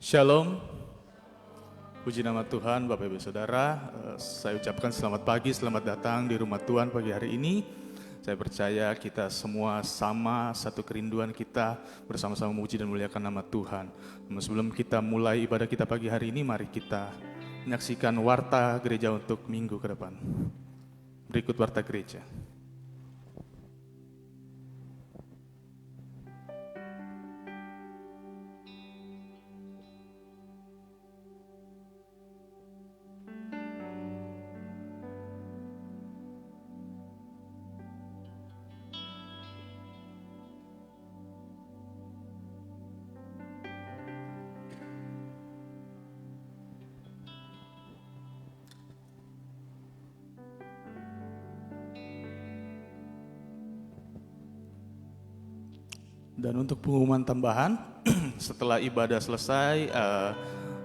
Shalom, puji nama Tuhan, Bapak Ibu Saudara. Saya ucapkan selamat pagi, selamat datang di rumah Tuhan pagi hari ini. Saya percaya kita semua sama satu kerinduan kita bersama-sama memuji dan memuliakan nama Tuhan. Namun sebelum kita mulai ibadah kita pagi hari ini, mari kita menyaksikan warta gereja untuk minggu ke depan. Berikut warta gereja. Dan untuk pengumuman tambahan, setelah ibadah selesai,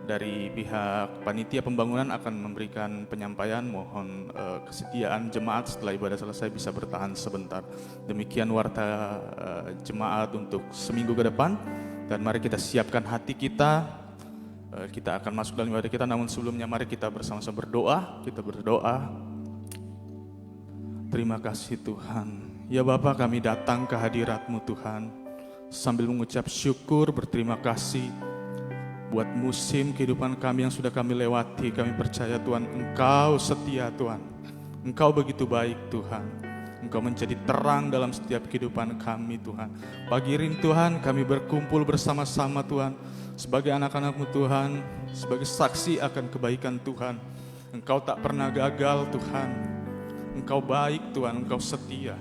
dari pihak panitia pembangunan akan memberikan penyampaian. Mohon kesediaan jemaat setelah ibadah selesai bisa bertahan sebentar. Demikian warta jemaat untuk seminggu ke depan. Dan mari kita siapkan hati kita. Kita akan masuk dalam ibadah kita, namun sebelumnya mari kita bersama-sama berdoa. Kita berdoa. Terima kasih Tuhan. Ya Bapa, kami datang ke hadirat-Mu Tuhan, sambil mengucap syukur, berterima kasih buat musim kehidupan kami yang sudah kami lewati. Kami percaya Tuhan, Engkau setia Tuhan. Engkau begitu baik Tuhan. Engkau menjadi terang dalam setiap kehidupan kami Tuhan. Pagi ini Tuhan, kami berkumpul bersama-sama Tuhan, sebagai anak-anak-Mu Tuhan, sebagai saksi akan kebaikan Tuhan. Engkau tak pernah gagal Tuhan. Engkau baik Tuhan, Engkau setia.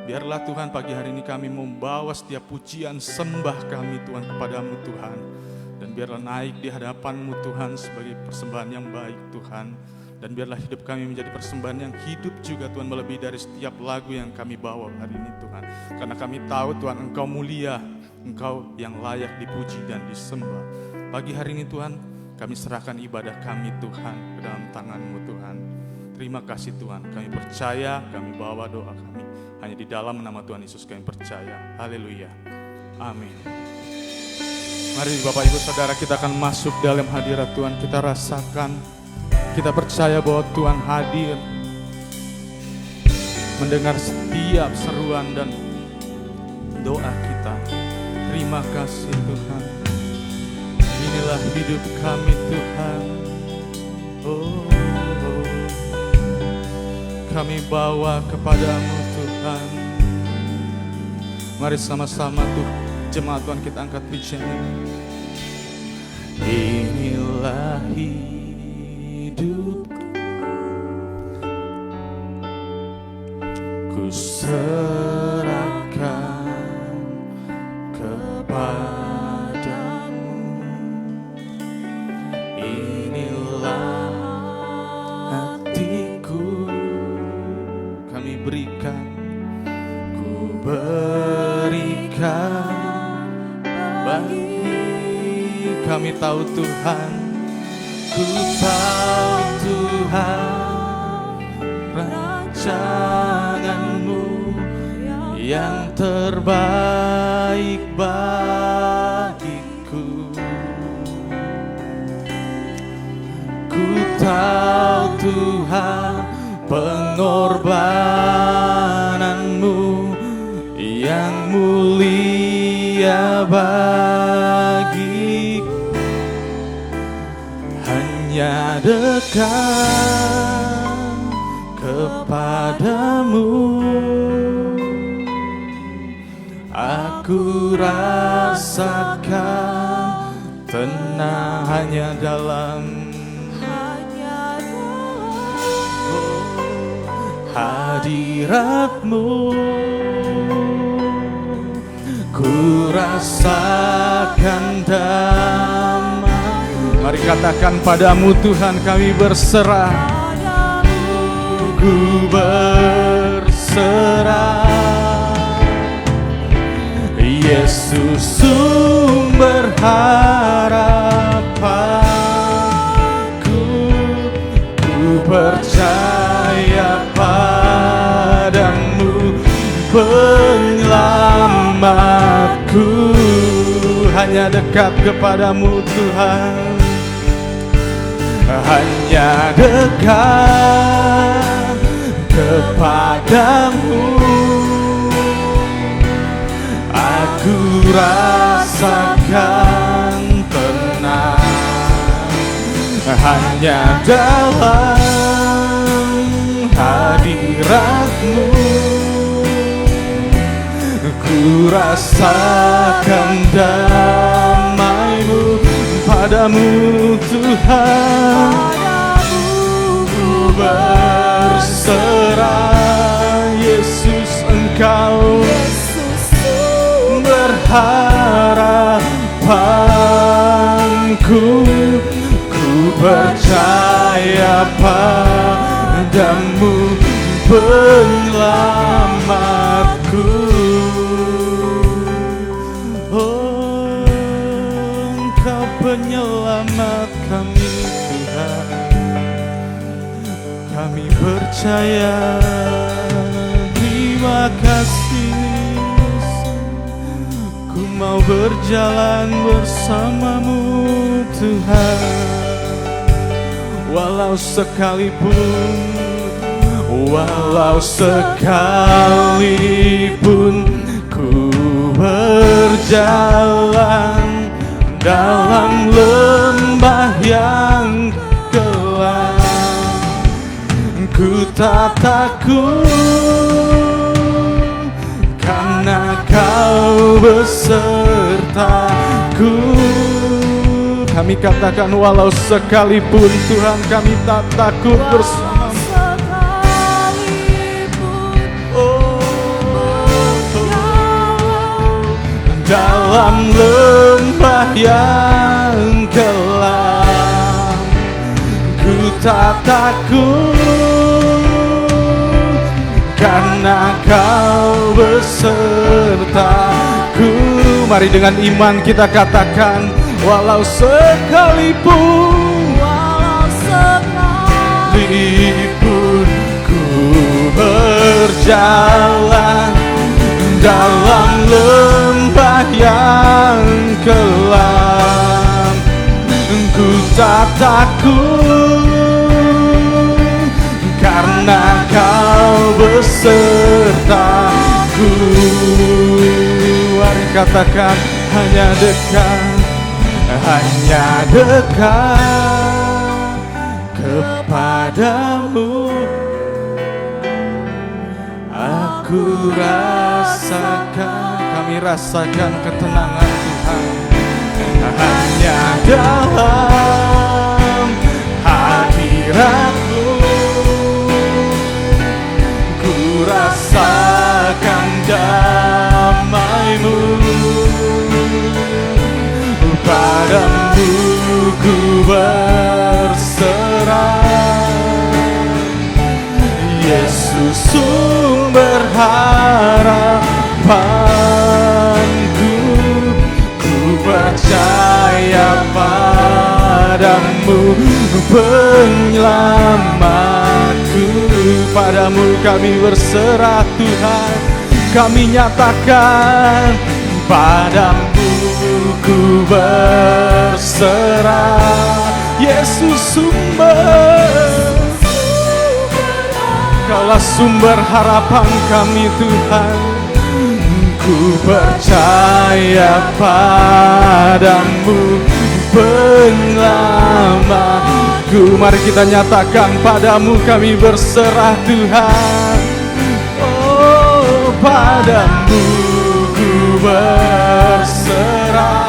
Biarlah Tuhan pagi hari ini kami membawa setiap pujian sembah kami Tuhan kepadamu Tuhan. Dan biarlah naik di hadapan-Mu Tuhan sebagai persembahan yang baik Tuhan. Dan biarlah hidup kami menjadi persembahan yang hidup juga Tuhan, melebihi dari setiap lagu yang kami bawa hari ini Tuhan. Karena kami tahu Tuhan Engkau mulia, Engkau yang layak dipuji dan disembah. Pagi hari ini Tuhan, kami serahkan ibadah kami Tuhan ke dalam tangan-Mu Tuhan. Terima kasih Tuhan, kami percaya, kami bawa doa kami. Hanya di dalam nama Tuhan Yesus kami percaya. Haleluya. Amin. Mari Bapak Ibu Saudara, kita akan masuk dalam hadirat Tuhan. Kita rasakan, kita percaya bahwa Tuhan hadir, mendengar setiap seruan dan doa kita. Terima kasih Tuhan. Inilah hidup kami Tuhan. Oh, kami bawa kepadamu Tuhan. Mari sama-sama tuh jemaat Tuhan kita angkat pujian. Inilah hidup ku serahkan kepadamu. Inilah hatiku, kami berikan, ku berikan bagi. Kami tahu Tuhan, ku tahu Tuhan, rancangan-Mu yang terbaik bagiku. Ku tahu Tuhan, pengorbanan-Mu yang mulia bagiku. Hanya dekat kepadamu aku rasakan tenang. Hanya dalam hadirat-Mu ku rasakan damai. Mari katakan, padamu Tuhan kami berserah. Ku berserah, Yesus sumber harapanku. Ku percaya padamu, penyelamatku. hanya dekat kepadamu Tuhan, hanya dekat kepadamu. Aku rasakan tenang hanya dalam hadirat-Mu. Ku rasakan damai-Mu, padamu Tuhan. Ku berserah, Yesus, Engkau berharapanku. Ku percaya padamu, penyelamatku. Oh, Engkau penyelamat kami Tuhan. Kami percaya, terima kasih. Ku mau berjalan bersamamu Tuhan. Walau sekalipun ku berjalan dalam lembah yang gelap, ku tak takut karena Kau besertaku. Kami katakan walau sekalipun Tuhan, kami tak takut bersama. Dalam lembah yang gelap, ku tak takut karena Kau besertaku. Mari dengan iman kita katakan, walau sekalipun ku berjalan dalam lembah yang gelap, ku tak takut karena Kau besertaku. Mari katakan, hanya dekat kepadamu. Aku rasakan, kami rasakan ketenangan Tuhan hanya dalam hadirat-Mu. Ku rasakan damai-Mu, padamu ku berserah, Yesus sumber harapanku. Ku percaya padamu, penyelamatku. Padamu kami berserah Tuhan, kami nyatakan padamu ku berserah, Yesus sumber. Kaulah sumber harapan kami Tuhan. Ku percaya padamu, penyelamatku. Mari kita nyatakan, padamu kami berserah Tuhan. Oh, padamu ku berserah,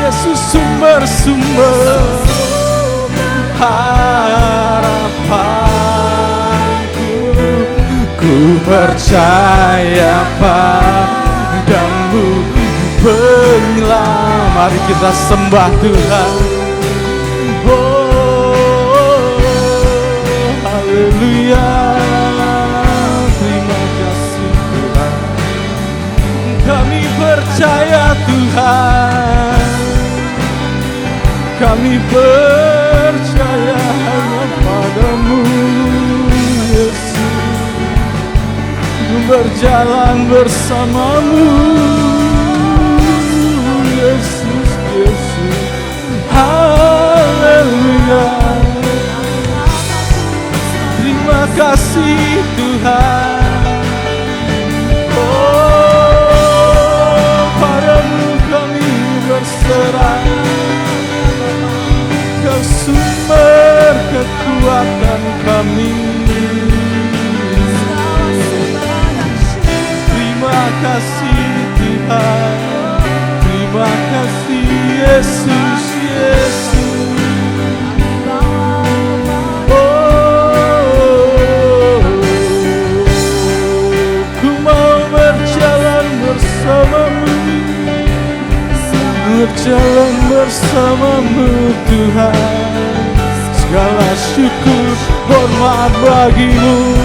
Yesus sumber-sumber harapanku. Ku percaya padamu, penyelamat. Mari kita sembah Tuhan. Oh, haleluya. Terima kasih Tuhan. Kami percaya Tuhan, kami percaya hanya padamu Yesus, berjalan bersamamu Yesus. haleluya. Terima kasih Tuhan. Oh, padamu kami berserah. Kau sumber kekuatan kami. Terima kasih Tuhan. Terima kasih Yesus, Yesus. Oh, ku mau berjalan bersamamu, berjalan bersamamu Tuhan. Segala syukur hormat bagimu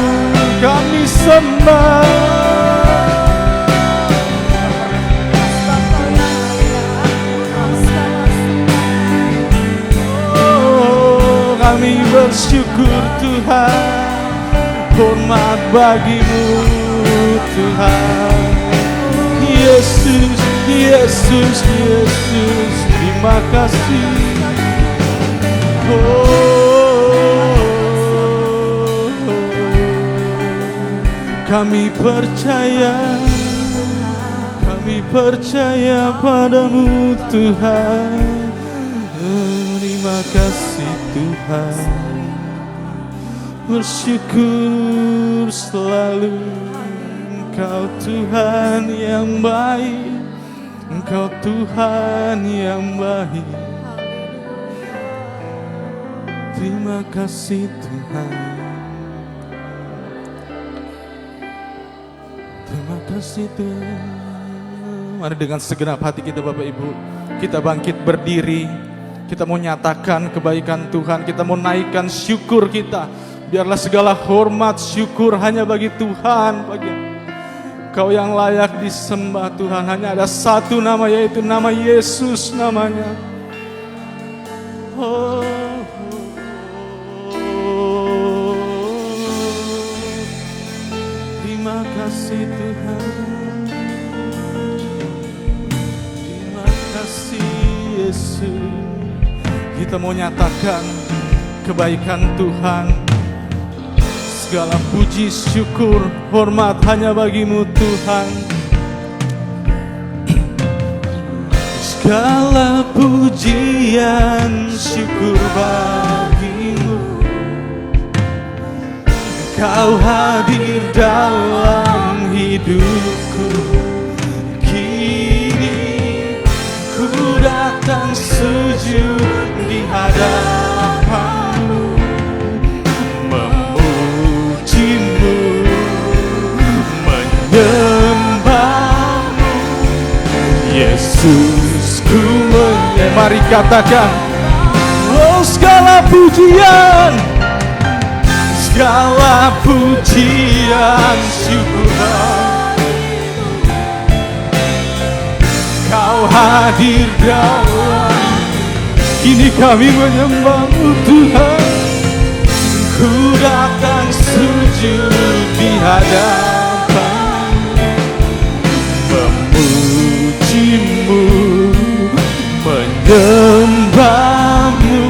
kami sembah. Kami bersyukur Tuhan, hormat bagimu Tuhan. Yesus, Yesus, Yesus, terima kasih. Oh, kami percaya padamu Tuhan. Terima kasih Tuhan, bersyukur selalu. Engkau Tuhan yang baik, Engkau Tuhan yang baik. Terima kasih Tuhan. Terima kasih Tuhan. Mari dengan segenap hati kita Bapak Ibu, kita bangkit berdiri. Kita mau nyatakan kebaikan Tuhan, kita mau naikkan syukur kita. Biarlah segala hormat syukur hanya bagi Tuhan, bagi Kau yang layak disembah Tuhan. Hanya ada satu nama, yaitu nama Yesus namanya. Oh, terima kasih Tuhan. Terima kasih Yesus. Kita mau nyatakan kebaikan Tuhan. Segala puji, syukur, hormat hanya bagimu Tuhan. Segala pujian, syukur bagimu. Kau hadir dalam hidupku. Kini ku datang sujud di hadapanmu, memujimu, menyembahmu, Yesusku menyembah. Mari katakan, oh segala pujian, segala pujian, syukur Kau hadir dalam. Kini kami menyembahmu Tuhan. Ku datang sujud di hadapan-Mu, memujimu, menyembahmu,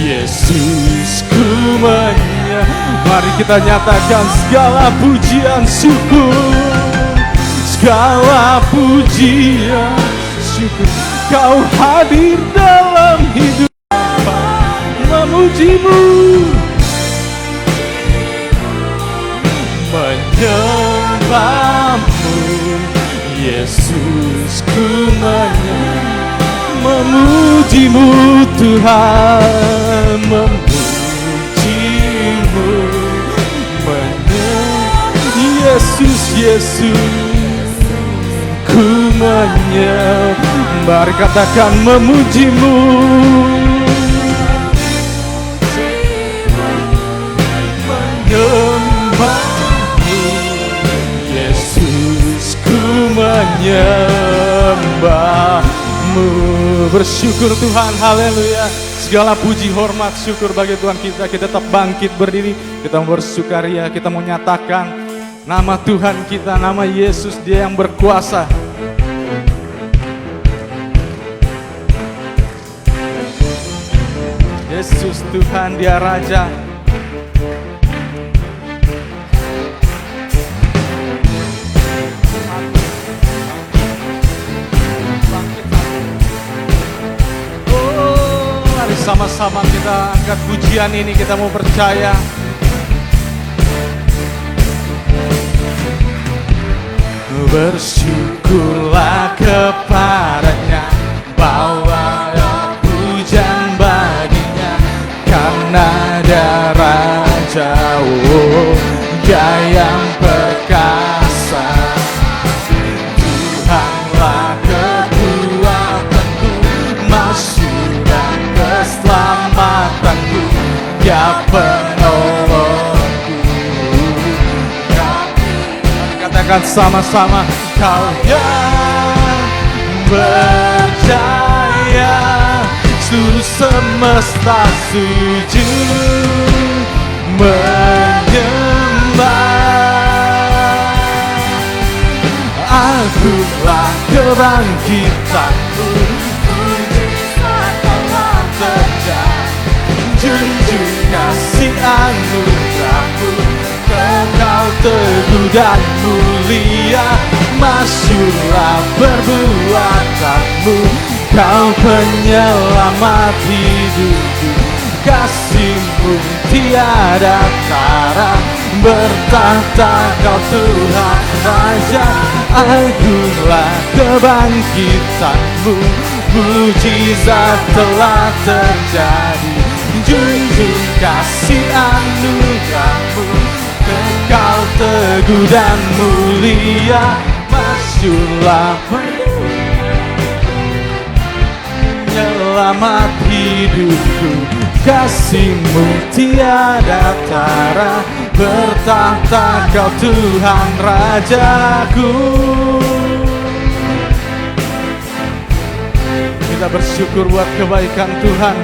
Yesusku menyembah. Mari kita nyatakan segala pujian syukur, segala pujian syukur. Kau hadir dalam hidup, memujimu, menyembahmu, Yesusku menyembah. Memujimu Tuhan, memujimu, menyembah, Yesus, Yesus ku menyembah. Mari katakan memujimu, menyembahmu, Yesus ku menyembahmu. Bersyukur Tuhan, haleluya. Segala puji, hormat, syukur bagi Tuhan kita. Kita tetap bangkit berdiri, kita mau bersukaria, kita mau nyatakan nama Tuhan kita, nama Yesus, Dia yang berkuasa. Yesus Tuhan, Dia Raja. Oh, mari sama-sama kita angkat pujian ini, kita mau percaya. Bersyukurlah kepadanya, bawalah pujian baginya, karena Dia Raja, oh, Dia yang perkasa. Tuhanlah kekuatanku, maksud dan keselamatanku, Dia penolongku. Katakan sama-sama, Kau yang berjaya, seluruh semesta sujud menyembah. Akulah kebangkitanmu, mujizat telah terjadi, junjung kasih anugerahmu, Kau teguh dan mulia, masyurlah perbuatanmu, Kau penyelamat hidupku. Kasih-Mu tiada tara, bertahta Kau Tuhan Raja. Agunglah kebangkitanmu, mujizat telah terjadi, junjung kasih anugerahmu, Kau teguh dan mulia, masyurlah penyelamat hidupku. Kasih-Mu tiada tara, bertahta Kau Tuhan Rajaku. Kita bersyukur buat kebaikan Tuhan.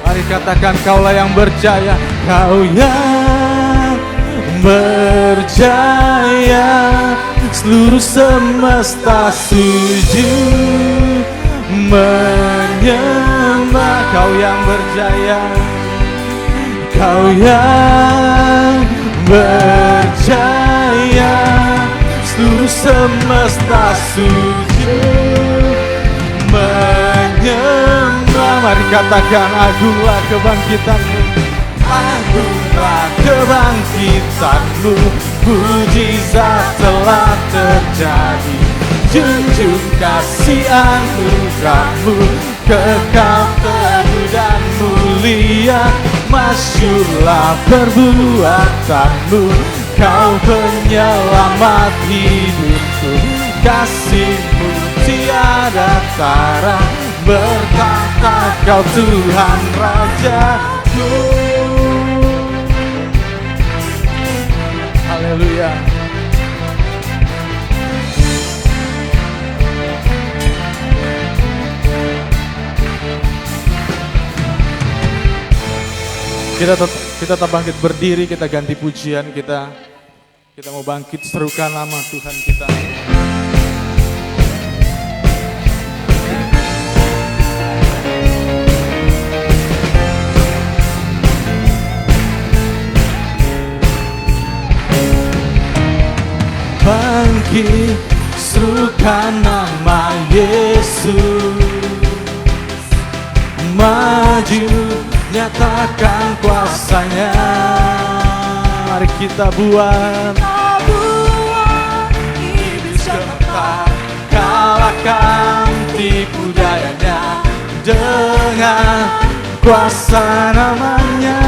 Mari katakan, Kaulah yang berjaya, Kau yang berjaya, seluruh semesta sujud menyembah. Kau yang berjaya, Kau yang berjaya, seluruh semesta sujud menyembah. Mari katakan, agunglah kebangkitanmu, agunglah kebangkitanmu, mujizat telah terjadi, junjung kasih anugerahmu, kekal teguh dan mulia, masyurlah perbuatanmu, Kau penyelamat hidupku. Kasih-Mu tiada tara, bertahta Kau Tuhan Rajaku. Haleluya. Kita tetap bangkit berdiri, kita ganti pujian, kita mau bangkit serukan nama Tuhan kita. Bangkit, serukan nama Yesus, maju, nyatakan kuasanya. Mari kita buat iblis gemetar, kalahkan tipu dayanya, dengan kuasa namanya.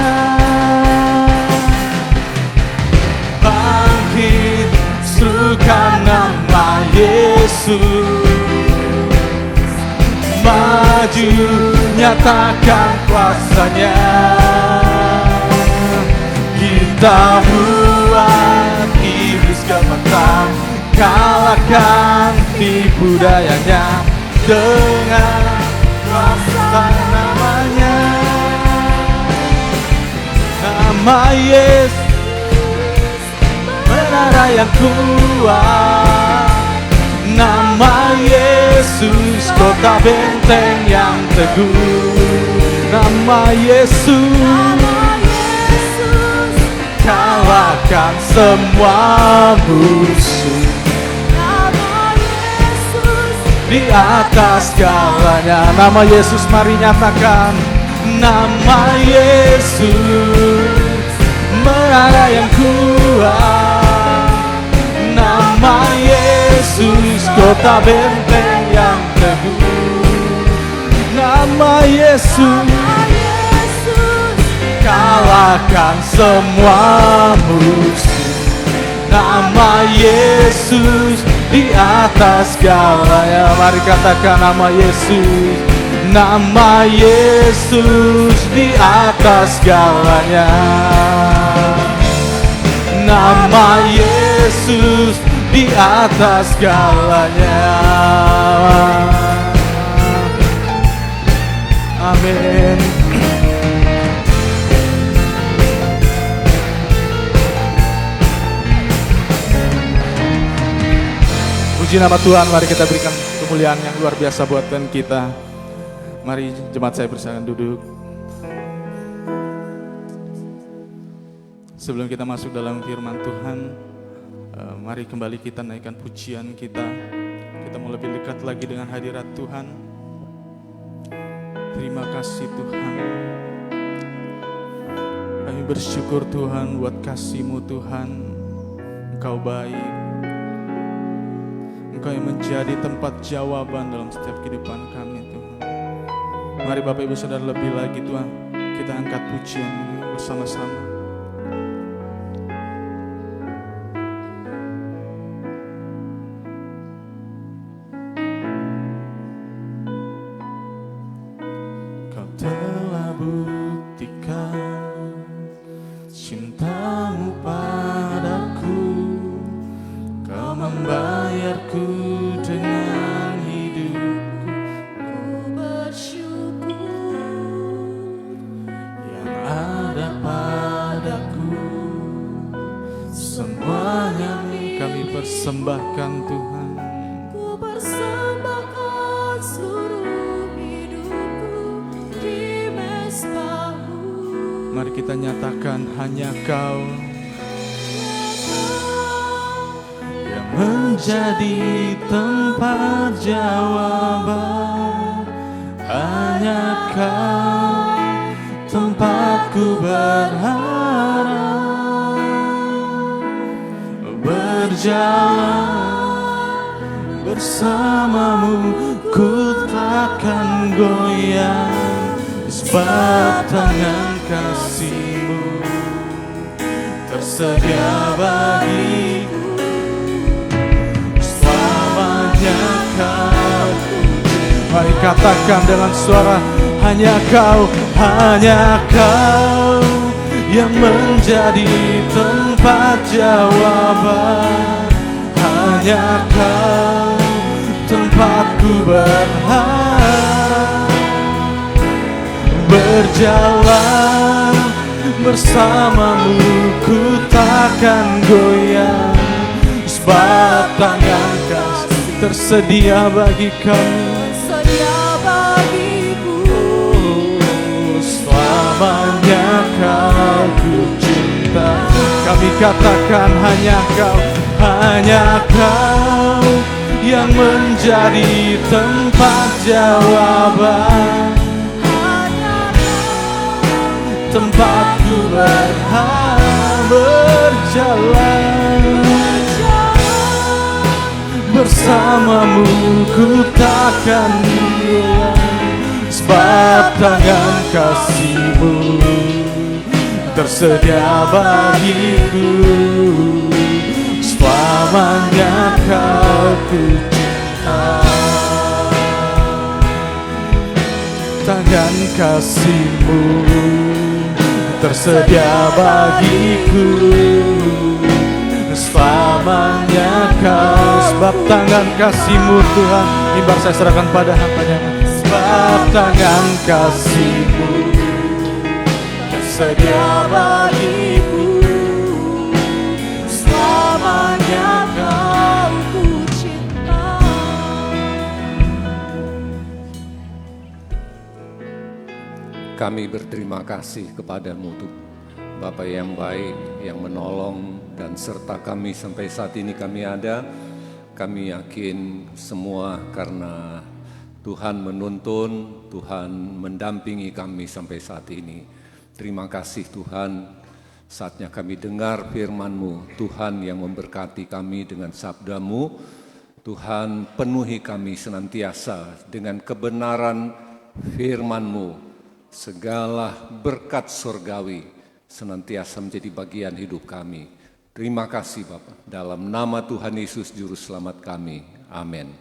Bangkit, serukan nama Yesus, maju, nyatakan kuasanya. Kita buat iblis gemetar, kalahkan tipu dayanya, dengan kuasa namanya. Nama Yesus, menara yang kuat. Nama Yesus, Yesus, kota benteng yang teguh. Nama Yesus, kalahkan semua musuh. Di atas segalanya, nama Yesus, mari nyatakan. Nama Yesus, menara yang kuat. Nama Yesus, kota benteng yang teguh. Nama Yesus, kalahkan semua musuh. Nama Yesus, di atas segalanya. Mari katakan nama Yesus. Nama Yesus, di atas segalanya. Nama Yesus, di atas segalanya. Amin. Puji nama Tuhan, mari kita berikan kemuliaan yang luar biasa buat Tuhan kita. Mari jemaat saya bersilakan duduk. Sebelum kita masuk dalam firman Tuhan, mari kembali kita naikkan pujian kita. Kita mau lebih dekat lagi dengan hadirat Tuhan. Terima kasih Tuhan. Kami bersyukur Tuhan buat kasih-Mu Tuhan. Engkau baik. Engkau yang menjadi tempat jawaban dalam setiap kehidupan kami Tuhan. Mari Bapak Ibu Saudara lebih lagi Tuhan, kita angkat pujian ini bersama-sama. Kau telah buktikan cinta-Mu padaku. Kau membayarku dengan hidupku. Ku bersyukur yang ada padaku. Semuanya kami persembahkan Tuhan. Ku persembahkan seluruh hidupku di mezbah-Mu. Mari kita nyatakan hanya Kau menjadi tempat jawaban. Hanya Kau tempatku berharap. Berjalan bersama-Mu, ku takkan goyang. Sebab tangan kasih-Mu tersedia bagiku. Kau, mari katakan dengan suara, hanya Kau yang menjadi tempat jawaban. Hanya Kau tempatku berharap. Berjalan bersama-Mu, ku takkan goyang. Sebab tangan kasih tersedia bagi kami. Tersedia bagiku. Selamanya Kau ku cinta. Kami katakan hanya Kau yang menjadi tempat jawaban. Hanya Kau tempatku berharap. Berjalan bersama-Mu, ku takkan goyang. Sebab tangan kasih-Mu tersedia bagiku. Selamanya Kau ku cinta. Tangan kasih-Mu tersedia bagiku. Selamanya Kau, sebab tangan kasih-Mu Tuhan. Mimbar saya serahkan pada hamba-Nya. Sebab tangan kasih-Mu tersedia bagiku. selamanya Kau ku cinta. Kami berterima kasih kepadamu Tuhan, Bapa yang baik, yang menolong dan serta kami sampai saat ini kami ada. Kami yakin semua karena Tuhan menuntun, Tuhan mendampingi kami sampai saat ini. Terima kasih Tuhan, saatnya kami dengar firman-Mu, Tuhan yang memberkati kami dengan sabda-Mu. Tuhan penuhi kami senantiasa dengan kebenaran firman-Mu. Segala berkat surgawi senantiasa menjadi bagian hidup kami. Terima kasih Bapa. Dalam nama Tuhan Yesus Juru Selamat kami. Amin.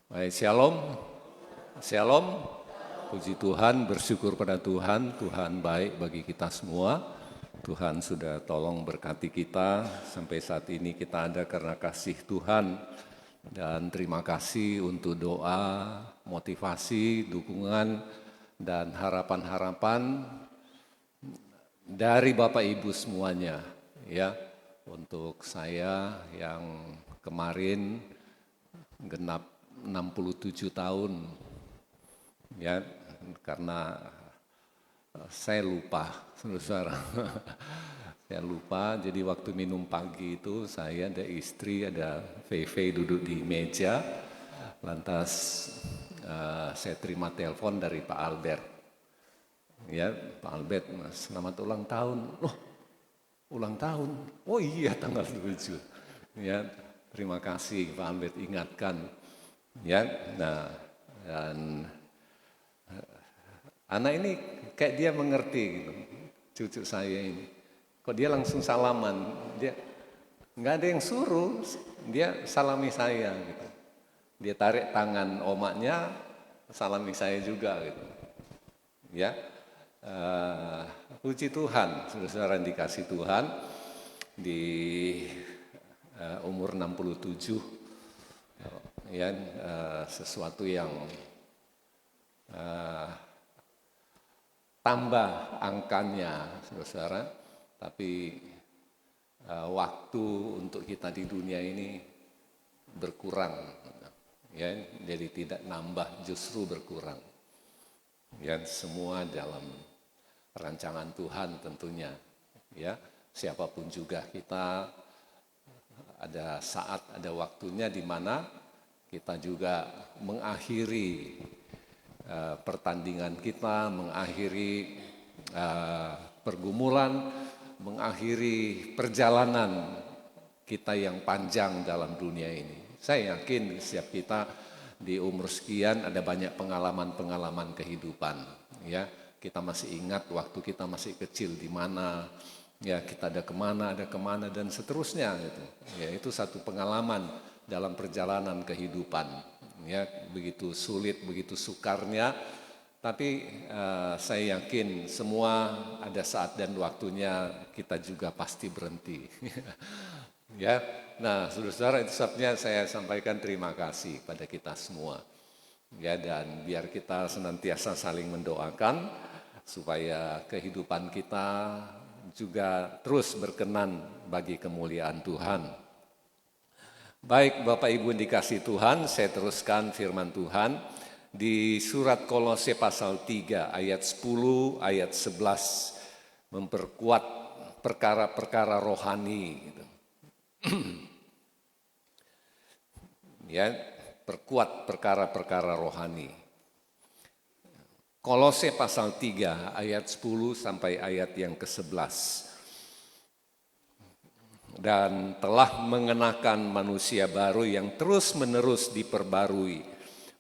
Baik, shalom. Shalom. Puji Tuhan, bersyukur pada Tuhan. Tuhan baik bagi kita semua. Tuhan sudah tolong berkati kita. Sampai saat ini kita ada karena kasih Tuhan. Dan terima kasih untuk doa, motivasi, dukungan, dan harapan-harapan dari Bapak Ibu semuanya. Ya, untuk saya yang kemarin genap 67 tahun, ya, karena saya lupa, saudara. Saya lupa, jadi waktu minum pagi itu saya ada istri, ada VV duduk di meja, lantas saya terima telepon dari Pak Albert. Ya, Pak Albert, selamat ulang tahun. Loh, ulang tahun? Oh iya, tanggal 7. Ya, terima kasih Pak Albert ingatkan. Ya, nah, dan anak ini kayak dia mengerti gitu, cucu saya ini. Kok dia langsung salaman, dia nggak ada yang suruh, dia salami saya gitu. Dia tarik tangan omaknya, salami saya juga gitu. Ya, puji Tuhan, saudara-saudara dikasih Tuhan di umur 67. Ya, sesuatu yang tambah angkanya, saudara, tapi waktu untuk kita di dunia ini berkurang, ya, jadi tidak nambah, justru berkurang. Ya, semua dalam rancangan Tuhan tentunya. Ya, siapapun juga kita ada saat, ada waktunya di mana kita juga mengakhiri pertandingan kita, mengakhiri pergumulan, mengakhiri perjalanan kita yang panjang dalam dunia ini. Saya yakin setiap kita di umur sekian ada banyak pengalaman-pengalaman kehidupan. Ya, kita masih ingat waktu kita masih kecil di mana, ya kita ada kemana dan seterusnya. Gitu. Ya, itu satu pengalaman dalam perjalanan kehidupan, ya begitu sulit, begitu sukarnya, tapi saya yakin semua ada saat dan waktunya kita juga pasti berhenti. Ya, nah saudara-saudara itu sebabnya saya sampaikan terima kasih pada kita semua. Ya, dan biar kita senantiasa saling mendoakan supaya kehidupan kita juga terus berkenan bagi kemuliaan Tuhan. Baik Bapak Ibu yang dikasih Tuhan, saya teruskan firman Tuhan di surat Kolose pasal 3 ayat 10, ayat 11, memperkuat perkara-perkara rohani. Gitu. Ya, perkuat perkara-perkara rohani. Kolose pasal 3 ayat 10 sampai ayat yang ke-11. Dan telah mengenakan manusia baru yang terus-menerus diperbarui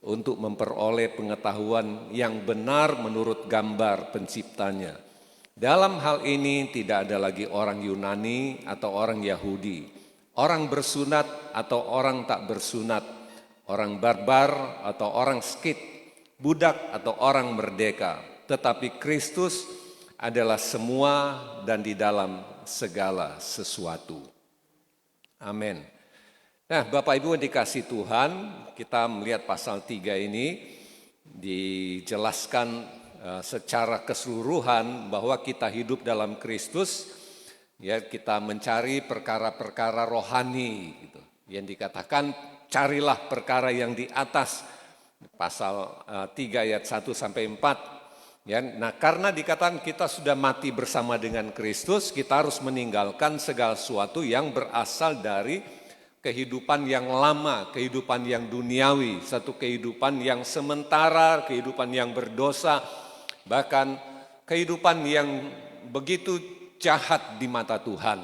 untuk memperoleh pengetahuan yang benar menurut gambar penciptanya. Dalam hal ini tidak ada lagi orang Yunani atau orang Yahudi, orang bersunat atau orang tak bersunat, orang barbar atau orang skit, budak atau orang merdeka, tetapi Kristus adalah semua dan di dalam segala sesuatu. Amin. Nah, Bapak Ibu yang dikasih Tuhan, kita melihat pasal 3 ini dijelaskan secara keseluruhan bahwa kita hidup dalam Kristus, ya kita mencari perkara-perkara rohani gitu. Yang dikatakan carilah perkara yang di atas, pasal 3 ayat 1 sampai 4. Ya, nah karena dikatakan kita sudah mati bersama dengan Kristus, kita harus meninggalkan segala sesuatu yang berasal dari kehidupan yang lama, kehidupan yang duniawi, satu kehidupan yang sementara, kehidupan yang berdosa, bahkan kehidupan yang begitu jahat di mata Tuhan.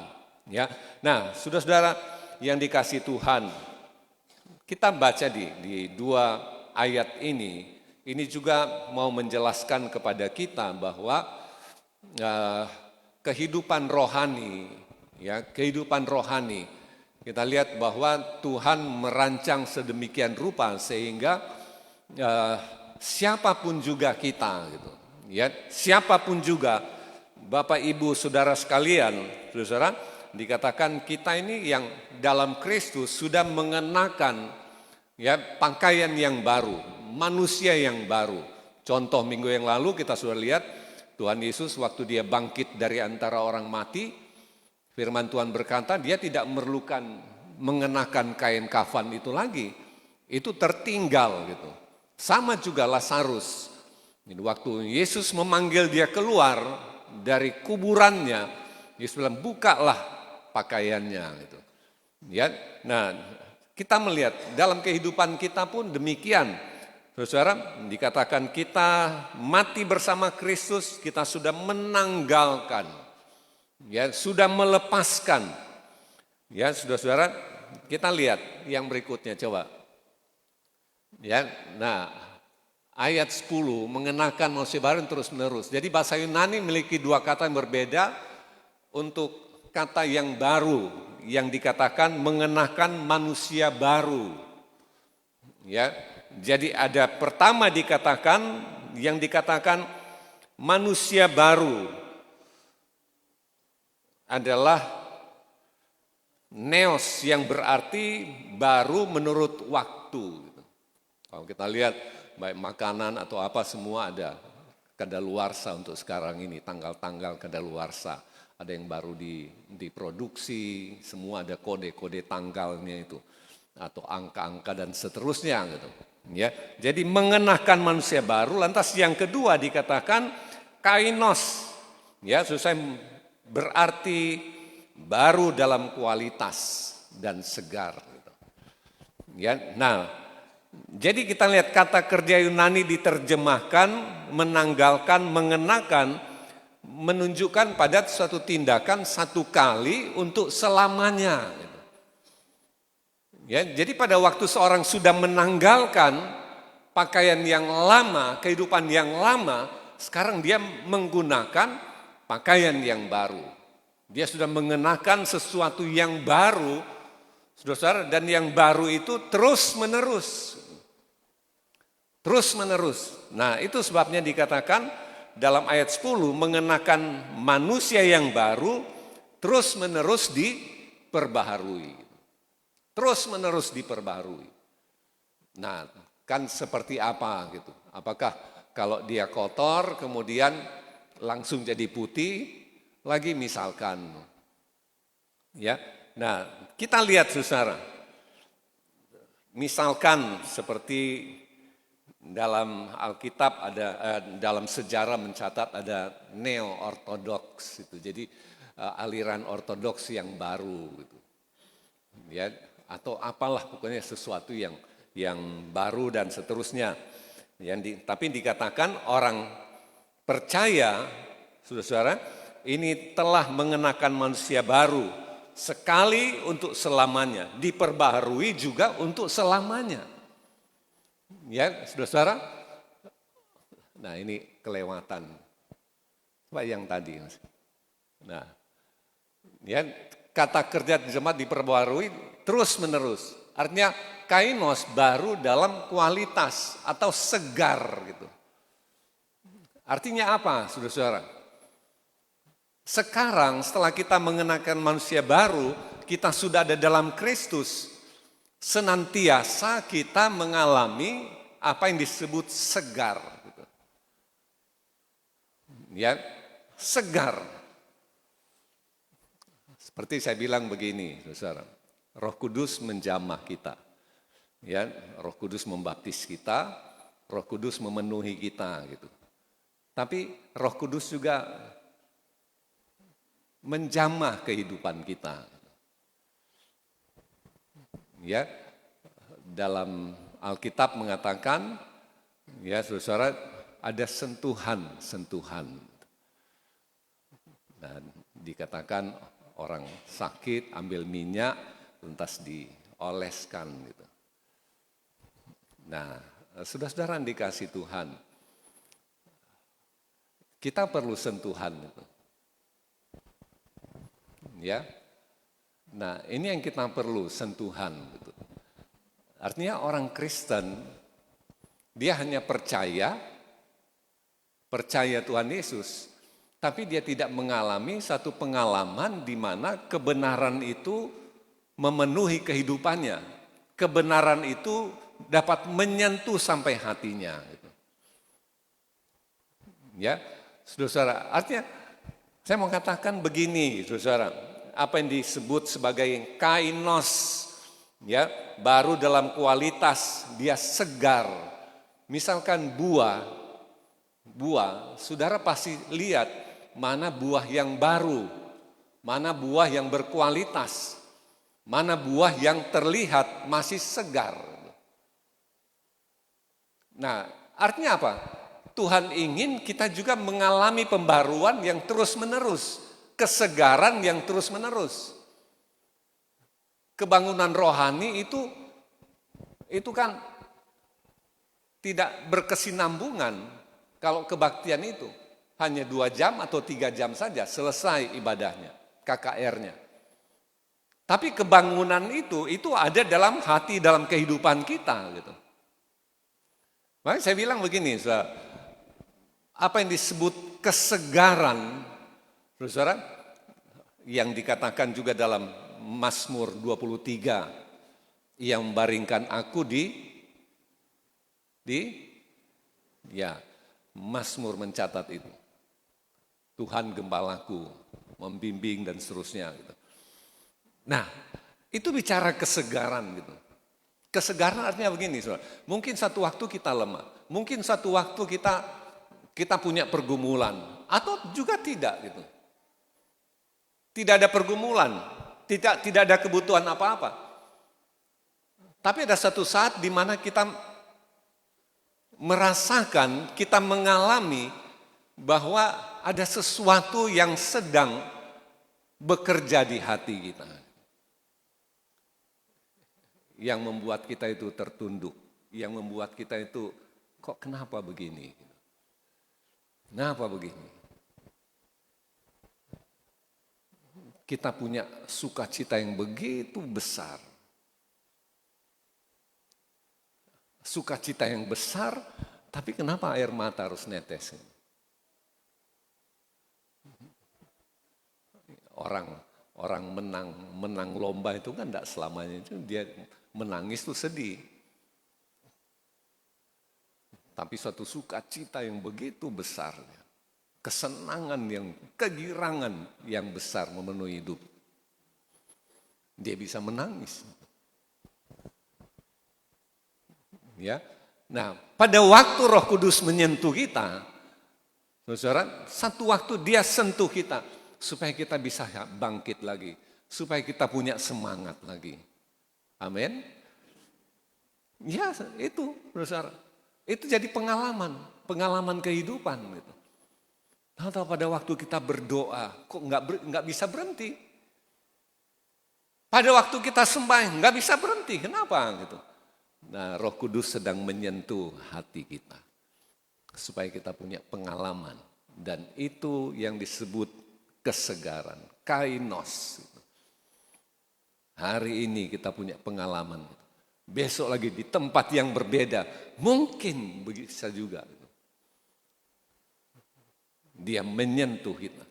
Ya, nah saudara-saudara yang dikasih Tuhan, kita baca di 2 ayat ini juga mau menjelaskan kepada kita bahwa kehidupan rohani, ya kehidupan rohani. Kita lihat bahwa Tuhan merancang sedemikian rupa sehingga siapapun juga kita, gitu. Ya, siapapun juga, Bapak Ibu Saudara sekalian, saudara, dikatakan kita ini yang dalam Kristus sudah mengenakan ya pakaian yang baru, manusia yang baru. Contoh minggu yang lalu kita sudah lihat Tuhan Yesus waktu dia bangkit dari antara orang mati. Firman Tuhan berkata dia tidak memerlukan mengenakan kain kafan itu lagi. Itu tertinggal gitu. Sama juga Lazarus. Waktu Yesus memanggil dia keluar dari kuburannya, Yesus bilang bukalah pakaiannya gitu. Ya, nah kita melihat dalam kehidupan kita pun demikian. Saudara, dikatakan kita mati bersama Kristus, kita sudah menanggalkan. Ya, sudah melepaskan. Ya, saudara-saudara, kita lihat yang berikutnya coba. Ya, nah, ayat 10 mengenakan manusia baru terus menerus. Jadi bahasa Yunani memiliki 2 kata yang berbeda untuk kata yang baru yang dikatakan mengenakan manusia baru. Ya, jadi ada pertama dikatakan yang dikatakan manusia baru adalah neos yang berarti baru menurut waktu. Kalau kita lihat baik makanan atau apa semua ada kadaluarsa untuk sekarang ini, tanggal-tanggal kadaluarsa. Ada yang baru diproduksi, semua ada kode-kode tanggalnya itu. Atau angka-angka dan seterusnya gitu. Ya, jadi mengenakan manusia baru, lantas yang kedua dikatakan kainos. Ya, susah berarti baru dalam kualitas dan segar. Ya, nah, jadi kita lihat kata kerja Yunani diterjemahkan, menanggalkan, mengenakan, menunjukkan pada suatu tindakan satu kali untuk selamanya. Ya, jadi pada waktu seorang sudah menanggalkan pakaian yang lama, kehidupan yang lama, sekarang dia menggunakan pakaian yang baru. Dia sudah mengenakan sesuatu yang baru, saudara, dan yang baru itu terus menerus. Terus menerus. Nah, itu sebabnya dikatakan dalam ayat 10 mengenakan manusia yang baru terus menerus diperbaharui. Terus menerus diperbaharui. Nah, kan seperti apa gitu? Apakah kalau dia kotor kemudian langsung jadi putih lagi misalkan. Ya. Nah, kita lihat saudara. Misalkan seperti dalam Alkitab ada dalam sejarah mencatat ada neo-ortodoks itu. Jadi aliran ortodoks yang baru gitu. Ya, atau apalah pokoknya sesuatu yang baru dan seterusnya. Tapi dikatakan orang percaya, saudara-saudara, ini telah mengenakan manusia baru sekali untuk selamanya, diperbaharui juga untuk selamanya. Ya, saudara-saudara. Nah, ini kelewatan. Coba yang tadi. Nah, ya, kata kerja jemaat diperbaharui terus menerus. Artinya kainos baru dalam kualitas atau segar gitu. Artinya apa, saudara-saudara? Sekarang setelah kita mengenakan manusia baru, kita sudah ada dalam Kristus. senantiasa kita mengalami apa yang disebut segar. Gitu. Ya, segar. Seperti saya bilang begini, saudara, Roh Kudus menjamah kita. Ya, Roh Kudus membaptis kita, Roh Kudus memenuhi kita gitu. Tapi Roh Kudus juga menjamah kehidupan kita. Ya, dalam Alkitab mengatakan, ya saudara, ada sentuhan-sentuhan. Dan dikatakan orang sakit ambil minyak, lantas dioleskan gitu. Nah, saudara-saudara yang dikasih Tuhan, kita perlu sentuhan gitu. Ya. Nah, ini yang kita perlu, sentuhan gitu. Artinya orang Kristen dia hanya percaya Tuhan Yesus, tapi dia tidak mengalami satu pengalaman di mana kebenaran itu memenuhi kehidupannya. Kebenaran itu dapat menyentuh sampai hatinya gitu. Ya, saudara, artinya saya mau katakan begini, saudara, apa yang disebut sebagai kainos, ya, baru dalam kualitas dia segar. Misalkan buah, saudara pasti lihat mana buah yang baru, mana buah yang berkualitas, mana buah yang terlihat masih segar. Nah, artinya apa? Tuhan ingin kita juga mengalami pembaruan yang terus-menerus, kesegaran yang terus-menerus. Kebangunan rohani itu kan tidak berkesinambungan. Kalau kebaktian itu hanya 2 jam atau 3 jam saja selesai ibadahnya, KKR-nya. Tapi kebangunan itu ada dalam hati, dalam kehidupan kita gitu. Makanya saya bilang begini, apa yang disebut kesegaran, saudara, yang dikatakan juga dalam Mazmur 23, yang membaringkan aku ya, Mazmur mencatat itu. Tuhan gembalaku, membimbing dan seterusnya gitu. Nah, itu bicara kesegaran gitu. Kesegaran artinya begini, saudara. Mungkin satu waktu kita lemah, mungkin satu waktu kita punya pergumulan, atau juga tidak gitu. Tidak ada pergumulan, tidak ada kebutuhan apa-apa. Tapi ada satu saat di mana kita merasakan, kita mengalami bahwa ada sesuatu yang sedang bekerja di hati kita. Yang membuat kita itu tertunduk, yang membuat kita itu kok kenapa begini? Kenapa begini? Kita punya sukacita yang begitu besar. Sukacita yang besar, tapi kenapa air mata harus netes? Orang menang lomba itu kan tidak selamanya itu dia menangis itu sedih. Tapi suatu sukacita yang begitu besar, kesenangan yang, kegirangan yang besar memenuhi hidup. Dia bisa menangis. Ya. Nah, pada waktu Roh Kudus menyentuh kita, saudara, satu waktu dia sentuh kita supaya kita bisa bangkit lagi, supaya kita punya semangat lagi. Amin. Ya, itu, saudara. Itu jadi pengalaman kehidupan gitu. Tahu pada waktu kita berdoa, kok nggak bisa berhenti. Pada waktu kita sembah, nggak bisa berhenti. Kenapa gitu? Nah, Roh Kudus sedang menyentuh hati kita supaya kita punya pengalaman, dan itu yang disebut kesegaran, kainos. Hari ini kita punya pengalaman. Besok lagi di tempat yang berbeda, mungkin bisa juga. Dia menyentuh kita,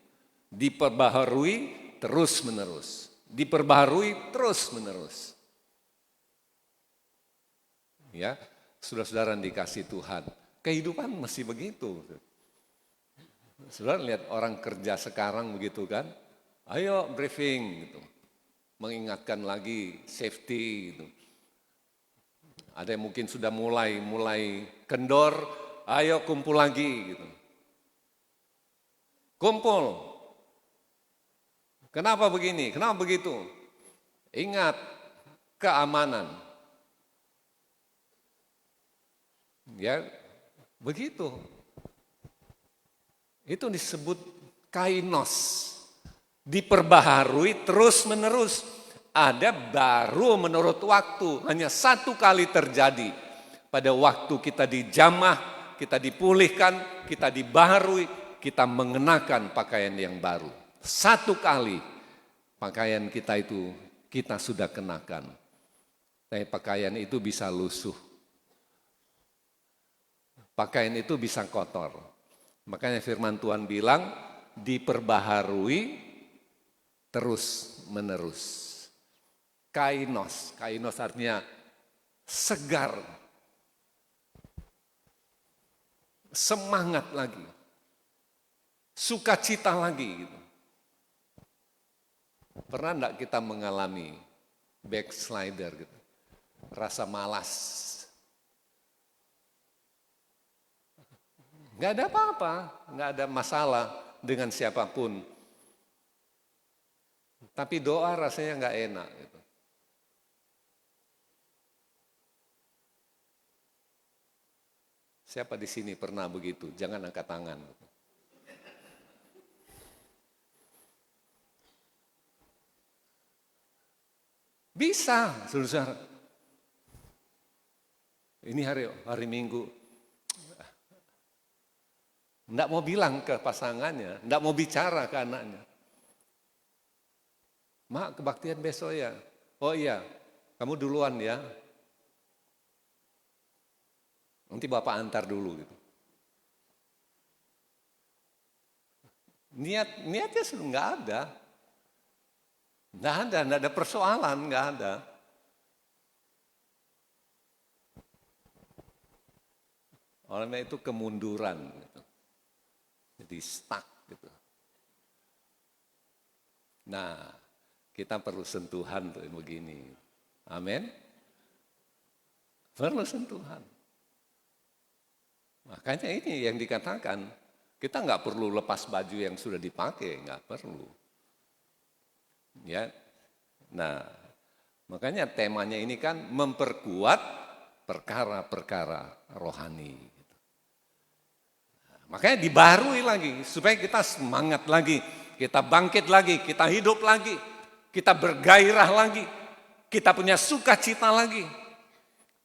diperbaharui terus menerus, diperbaharui terus menerus. Ya, saudara-saudara yang dikasih Tuhan, kehidupan mesti begitu. Saudara lihat orang kerja sekarang begitu kan, ayo briefing gitu, mengingatkan lagi safety gitu. Ada yang mungkin sudah mulai kendor, ayo kumpul lagi gitu. Kumpul. Kenapa begini? Kenapa begitu? Ingat keamanan. Ya, begitu. Itu disebut kainos. Diperbaharui terus menerus. Ada baru menurut waktu, hanya satu kali terjadi. Pada waktu kita dijamah, kita dipulihkan, kita dibaharui, kita mengenakan pakaian yang baru. Satu kali pakaian kita itu kita sudah kenakan. Tapi pakaian itu bisa lusuh. Pakaian itu bisa kotor. Makanya firman Tuhan bilang diperbaharui terus menerus. Kainos artinya segar, semangat lagi, sukacita lagi. Gitu. Pernah enggak kita mengalami backslider gitu, rasa malas? Enggak ada apa-apa, enggak ada masalah dengan siapapun. Tapi doa rasanya enggak enak gitu. Siapa di sini pernah begitu? Jangan angkat tangan. Bisa, saudara. Ini hari Minggu. Enggak mau bilang ke pasangannya, enggak mau bicara ke anaknya. Mak, kebaktian besok ya? Oh iya, kamu duluan ya. Nanti Bapak antar dulu gitu. Niatnya sudah enggak ada. Enggak ada persoalan, enggak ada. Oleh itu kemunduran gitu. Jadi stuck gitu. Nah, kita perlu sentuhan tuh begini. Amin. Perlu sentuhan. Makanya ini yang dikatakan, kita nggak perlu lepas baju yang sudah dipakai, nggak perlu. Ya, nah makanya temanya ini kan memperkuat perkara-perkara rohani. Makanya dibarui lagi supaya kita semangat lagi, kita bangkit lagi, kita hidup lagi, kita bergairah lagi, kita punya sukacita lagi.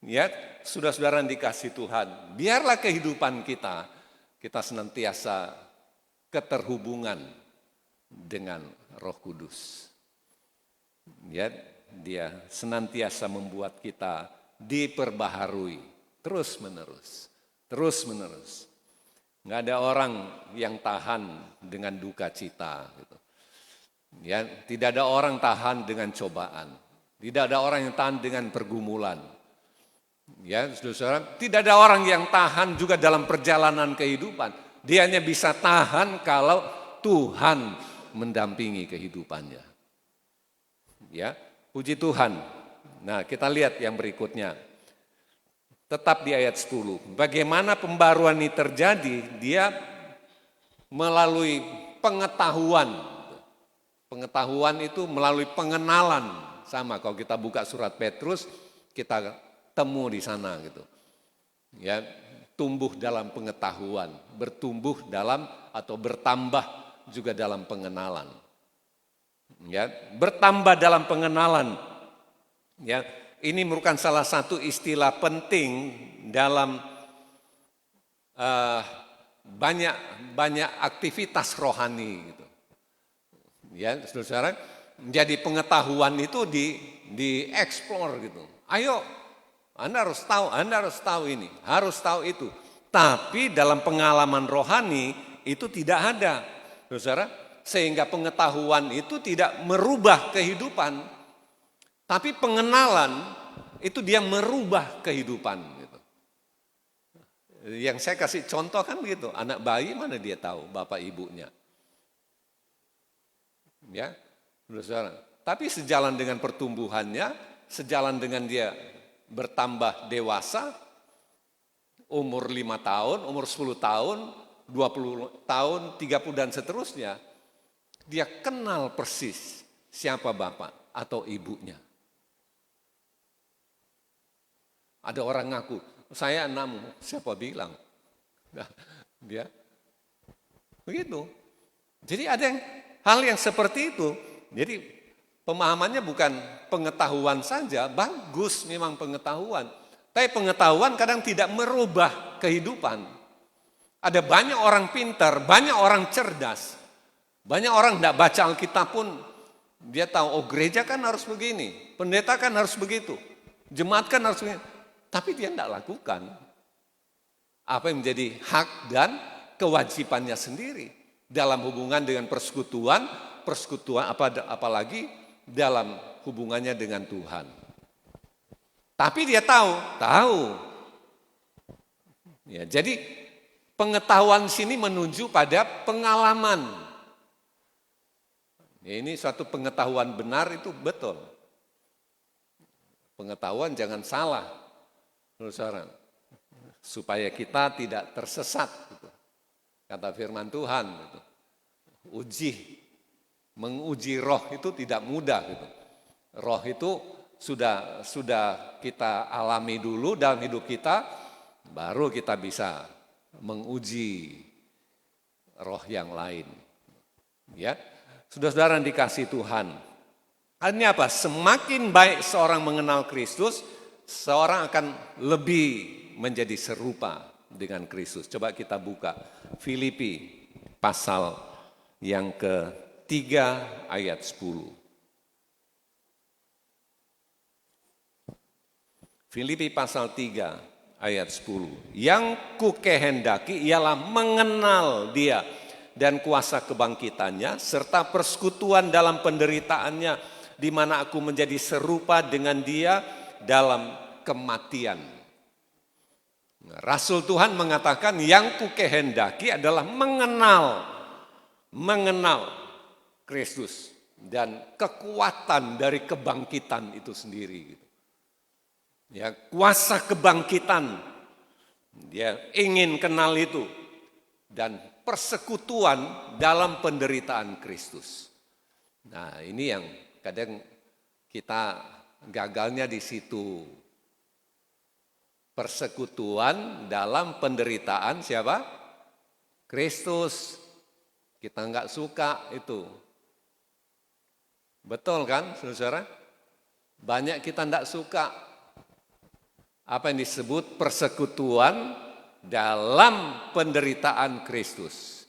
Ya, saudara-saudara yang dikasih Tuhan, biarlah kehidupan kita senantiasa keterhubungan dengan Roh Kudus. Ya, dia senantiasa membuat kita diperbaharui terus menerus. Nggak ada orang yang tahan dengan duka cita. Gitu. Ya, tidak ada orang tahan dengan cobaan. Tidak ada orang yang tahan dengan pergumulan. Ya, saudara, tidak ada orang yang tahan juga dalam perjalanan kehidupan. Dia hanya bisa tahan kalau Tuhan mendampingi kehidupannya. Ya, puji Tuhan. Nah, kita lihat yang berikutnya. Tetap di ayat 10. Bagaimana pembaruan ini terjadi? Dia melalui pengetahuan. Pengetahuan itu melalui pengenalan. Sama kalau kita buka surat Petrus, kita temu di sana gitu. Ya, tumbuh dalam pengetahuan, bertumbuh dalam atau bertambah juga dalam pengenalan. Ya, bertambah dalam pengenalan. Ya, ini merupakan salah satu istilah penting dalam banyak aktivitas rohani gitu. Ya, saudara, jadi pengetahuan itu dieksplor gitu. Ayo, Anda harus tahu ini, harus tahu itu. Tapi dalam pengalaman rohani itu tidak ada, saudara. Sehingga pengetahuan itu tidak merubah kehidupan. Tapi pengenalan itu dia merubah kehidupan. Gitu. Yang saya kasih contoh kan begitu, anak bayi mana dia tahu bapak ibunya. Ya, saudara. Tapi sejalan dengan pertumbuhannya, sejalan dengan dia bertambah dewasa, umur 5 tahun, umur 10 tahun, 20 tahun, 30 dan seterusnya, dia kenal persis siapa bapak atau ibunya. Ada orang ngaku, saya 6, siapa bilang? Nah, dia begitu. Jadi ada hal yang seperti itu. Jadi pemahamannya bukan pengetahuan saja, bagus memang pengetahuan. Tapi pengetahuan kadang tidak merubah kehidupan. Ada banyak orang pintar, banyak orang cerdas. Banyak orang tidak baca Alkitab pun dia tahu, oh gereja kan harus begini, pendeta kan harus begitu, jemaat kan harus begini. Tapi dia tidak lakukan apa yang menjadi hak dan kewajibannya sendiri dalam hubungan dengan persekutuan apalagi dalam hubungannya dengan Tuhan. Tapi dia tahu. Ya, jadi pengetahuan sini menuju pada pengalaman. Ya, ini suatu pengetahuan benar itu betul. Pengetahuan jangan salah, saudara, supaya kita tidak tersesat. Gitu. Kata firman Tuhan, gitu. Menguji roh itu tidak mudah. Gitu. Roh itu sudah kita alami dulu dalam hidup kita, baru kita bisa menguji roh yang lain. Ya, saudara-saudara yang dikasihi Tuhan. Artinya apa? Semakin baik seorang mengenal Kristus, seorang akan lebih menjadi serupa dengan Kristus. Coba kita buka Filipi pasal yang ke-3 ayat 10. Filipi pasal 3 ayat 10. Yang kukehendaki ialah mengenal dia dan kuasa kebangkitannya serta persekutuan dalam penderitaannya di mana aku menjadi serupa dengan dia dalam kematian. Rasul Tuhan mengatakan yang kukehendaki adalah mengenal Kristus dan kekuatan dari kebangkitan itu sendiri. Ya, kuasa kebangkitan, dia ingin kenal itu, dan persekutuan dalam penderitaan Kristus. Nah, ini yang kadang kita gagalnya di situ. Persekutuan dalam penderitaan siapa? Kristus. Kita enggak suka itu. Betul kan, saudara? Banyak kita enggak suka. Apa yang disebut persekutuan dalam penderitaan Kristus.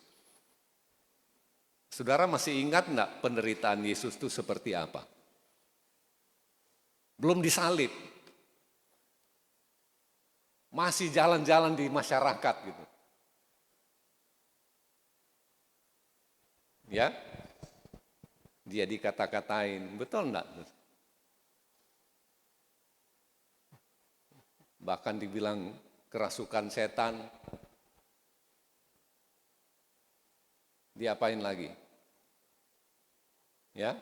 Saudara masih ingat enggak penderitaan Yesus itu seperti apa? Belum disalib. Masih jalan-jalan di masyarakat gitu. Ya, dia dikata-katain, betul enggak? Bahkan dibilang kerasukan setan. Diapain lagi? Ya,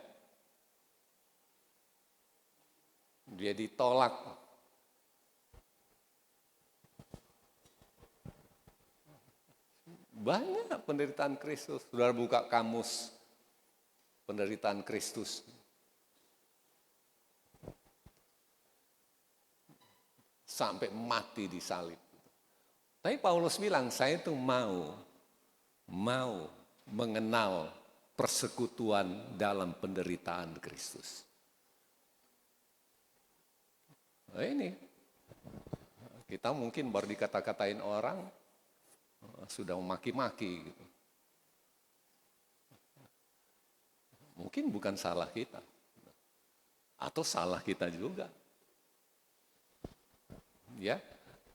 dia ditolak. Banyak penderitaan Kristus. Saudara buka kamus penderitaan Kristus. Sampai mati disalib. Tapi Paulus bilang, saya itu mau mengenal persekutuan dalam penderitaan Kristus. Nah ini, kita mungkin baru dikata-katain orang, sudah memaki-maki gitu. Mungkin bukan salah kita, atau salah kita juga. Ya,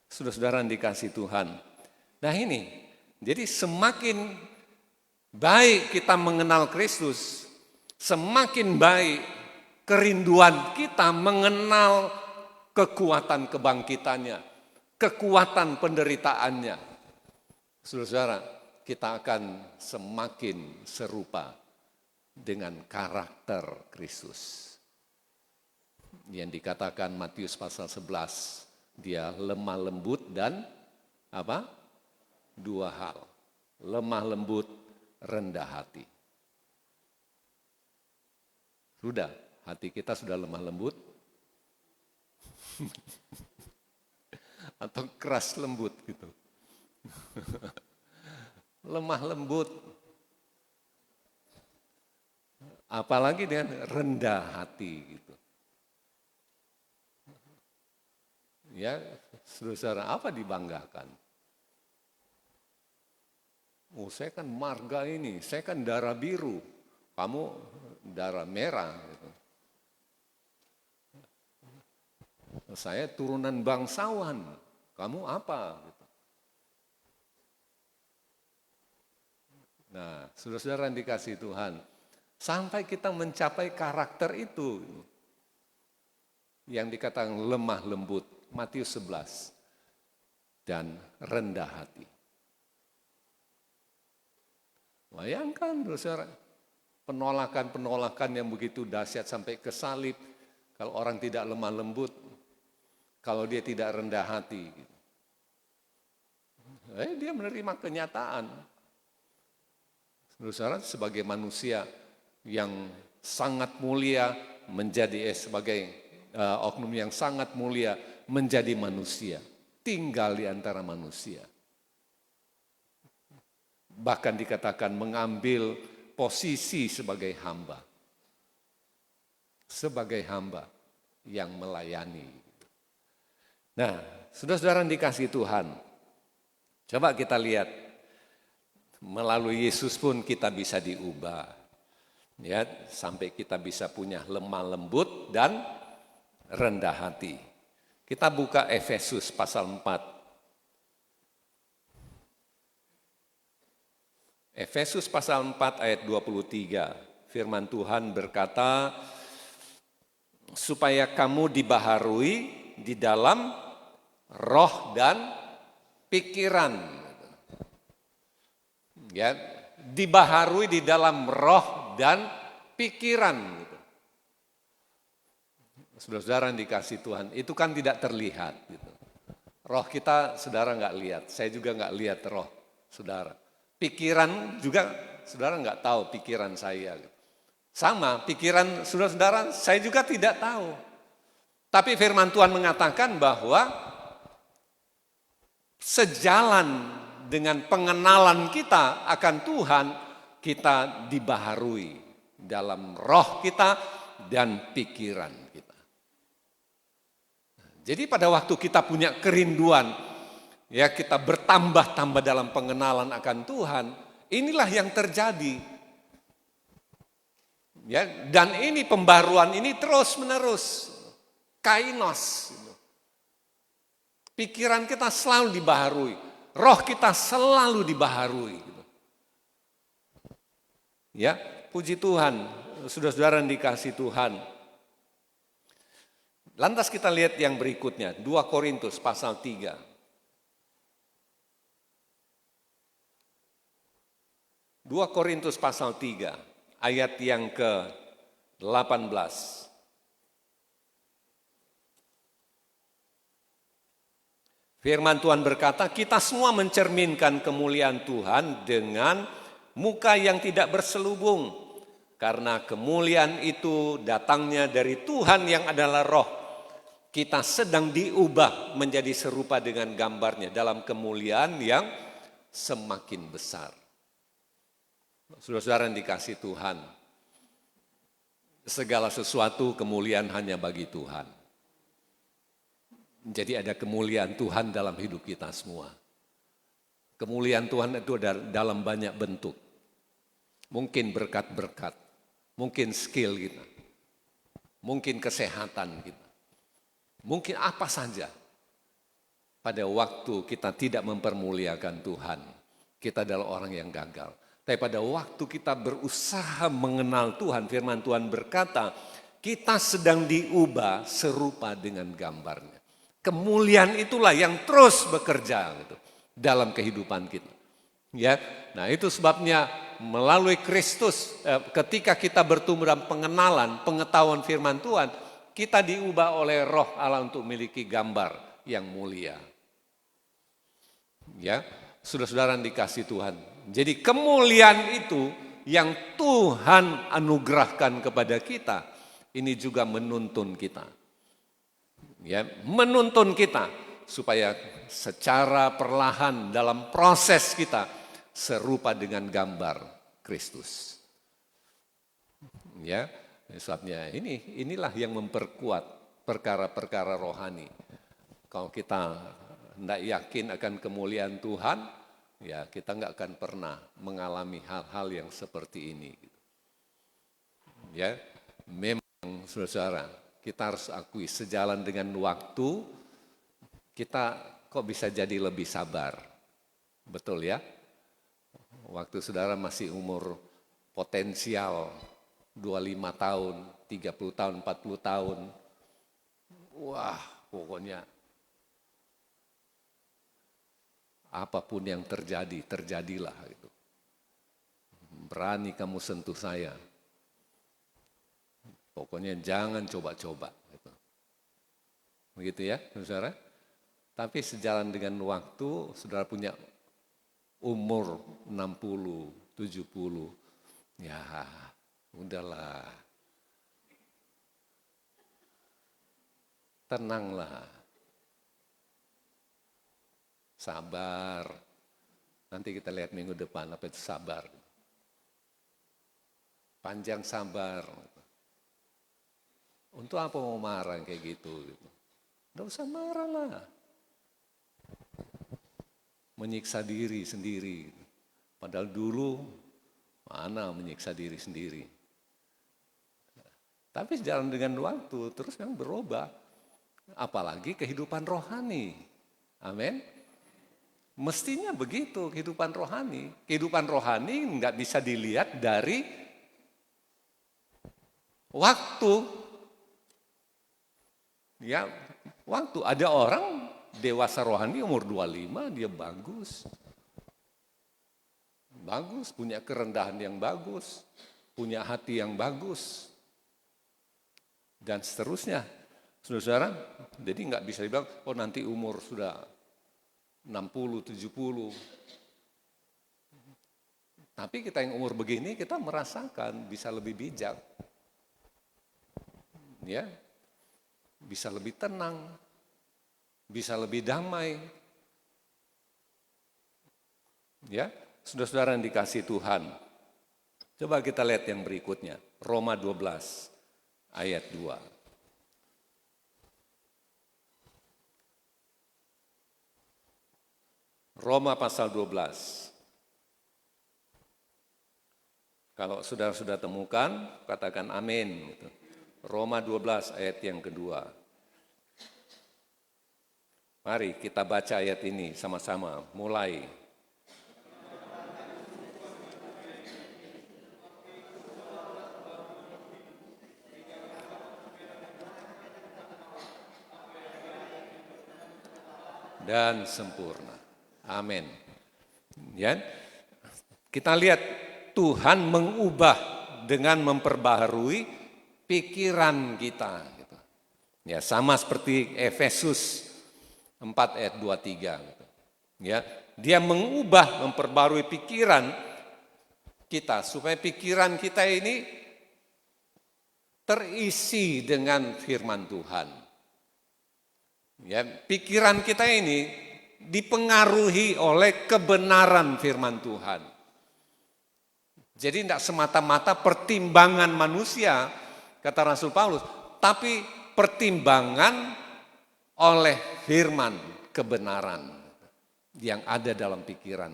saudara-saudara yang dikasihi Tuhan. Nah ini, jadi semakin baik kita mengenal Kristus, semakin baik kerinduan kita mengenal kekuatan kebangkitannya, kekuatan penderitaannya. Saudara-saudara, kita akan semakin serupa dengan karakter Kristus. Yang dikatakan Matius pasal 11, dia lemah lembut dan apa? Dua hal, lemah lembut, rendah hati. Sudah, hati kita sudah lemah lembut? Atau keras lembut gitu? Lemah lembut. Apalagi dengan rendah hati gitu. Ya, saudara, apa dibanggakan? Oh, saya kan marga ini, saya kan darah biru, kamu darah merah. Gitu. Saya turunan bangsawan, kamu apa? Gitu. Nah, saudara-saudara yang dikasihi Tuhan, sampai kita mencapai karakter itu, yang dikatakan lemah lembut, Matius 11, dan rendah hati. Bayangkan, saudara, penolakan-penolakan yang begitu dahsyat sampai ke salib, kalau orang tidak lemah lembut, kalau dia tidak rendah hati. Dia menerima kenyataan. Saudara, sebagai manusia yang sangat mulia menjadi sebagai oknum yang sangat mulia menjadi manusia, tinggal di antara manusia. Bahkan dikatakan mengambil posisi sebagai hamba. Sebagai hamba yang melayani. Nah, saudara-saudara yang dikasihi Tuhan, coba kita lihat, melalui Yesus pun kita bisa diubah. Ya, sampai kita bisa punya lemah lembut dan rendah hati. Kita buka Efesus pasal 4. Efesus pasal 4 ayat 23, firman Tuhan berkata, supaya kamu dibaharui di dalam roh dan pikiran. Ya, dibaharui di dalam roh dan pikiran. Saudara-saudara yang dikasihi Tuhan, itu kan tidak terlihat. Gitu. Roh kita, saudara nggak lihat, saya juga nggak lihat roh, saudara. Pikiran juga, saudara nggak tahu pikiran saya. Sama, pikiran saudara-saudara saya juga tidak tahu. Tapi firman Tuhan mengatakan bahwa sejalan dengan pengenalan kita akan Tuhan, kita dibaharui dalam roh kita dan pikiran kita. Jadi pada waktu kita punya kerinduan, ya kita bertambah-tambah dalam pengenalan akan Tuhan, inilah yang terjadi. Ya, dan ini pembaruan ini terus-menerus, kainos. Pikiran kita selalu dibaharui, roh kita selalu dibaharui. Ya, puji Tuhan, saudara-saudara yang dikasihi Tuhan. Lantas kita lihat yang berikutnya, 2 Korintus pasal 3. 2 Korintus pasal 3, ayat yang ke-18. Firman Tuhan berkata, kita semua mencerminkan kemuliaan Tuhan dengan muka yang tidak berselubung. Karena kemuliaan itu datangnya dari Tuhan yang adalah roh. Kita sedang diubah menjadi serupa dengan gambarnya dalam kemuliaan yang semakin besar. Saudara-saudara yang dikasihi Tuhan, segala sesuatu kemuliaan hanya bagi Tuhan. Jadi ada kemuliaan Tuhan dalam hidup kita semua. Kemuliaan Tuhan itu dalam banyak bentuk. Mungkin berkat-berkat, mungkin skill kita, mungkin kesehatan kita, mungkin apa saja. Pada waktu kita tidak mempermuliakan Tuhan, kita adalah orang yang gagal. Tapi pada waktu kita berusaha mengenal Tuhan, firman Tuhan berkata, Kita sedang diubah serupa dengan gambarnya. Kemuliaan itulah yang terus bekerja gitu, dalam kehidupan kita. Ya, nah itu sebabnya melalui Kristus, ketika kita bertumbuh dalam pengenalan, pengetahuan firman Tuhan, kita diubah oleh Roh Allah untuk memiliki gambar yang mulia. Ya, saudara-saudara dikasih Tuhan. Jadi kemuliaan itu yang Tuhan anugerahkan kepada kita, ini juga menuntun kita. Ya, menuntun kita supaya secara perlahan dalam proses kita serupa dengan gambar Kristus. Ya, sebabnya inilah yang memperkuat perkara-perkara rohani. Kalau kita tidak yakin akan kemuliaan Tuhan, ya kita nggak akan pernah mengalami hal-hal yang seperti ini. Ya, memang saudara, kita harus akui sejalan dengan waktu, kita kok bisa jadi lebih sabar. Betul ya? Waktu saudara masih umur potensial 25 tahun, 30 tahun, 40 tahun. Wah, pokoknya apapun yang terjadi, terjadilah gitu. Berani kamu sentuh saya. Pokoknya jangan coba-coba. Gitu. Begitu ya, saudara? Tapi sejalan dengan waktu, saudara punya umur 60, 70, ya udahlah. Tenanglah. Sabar. Nanti kita lihat minggu depan apa itu sabar. Panjang sabar. Untuk apa mau marah kayak gitu? Nggak usah marah lah. Menyiksa diri sendiri. Padahal dulu mana menyiksa diri sendiri. Tapi sejalan dengan waktu terus yang berubah. Apalagi kehidupan rohani. Amin. Mestinya begitu kehidupan rohani. Kehidupan rohani nggak bisa dilihat dari waktu. Ya, waktu ada orang dewasa rohani umur 25 dia bagus. Bagus, punya kerendahan yang bagus, punya hati yang bagus. Dan seterusnya. Saudara-saudara, jadi nggak bisa dibilang, oh nanti umur sudah 60, 70. Tapi kita yang umur begini, kita merasakan bisa lebih bijak. Ya, bisa lebih tenang, bisa lebih damai. Ya, saudara-saudara yang dikasih Tuhan. Coba kita lihat yang berikutnya, Roma 12 ayat 2. Roma pasal 12. Kalau saudara sudah temukan, katakan amin. Roma 12 ayat yang kedua. Mari kita baca ayat ini sama-sama, mulai. Dan sempurna. Amin. Ya. Kita lihat Tuhan mengubah dengan memperbaharui pikiran kita. Gitu. Ya, sama seperti Efesus 4 ayat 23. Gitu. Ya, dia mengubah, memperbarui pikiran kita supaya pikiran kita ini terisi dengan firman Tuhan. Ya, pikiran kita ini dipengaruhi oleh kebenaran firman Tuhan. Jadi tidak semata-mata pertimbangan manusia, kata Rasul Paulus, tapi pertimbangan oleh firman kebenaran yang ada dalam pikiran.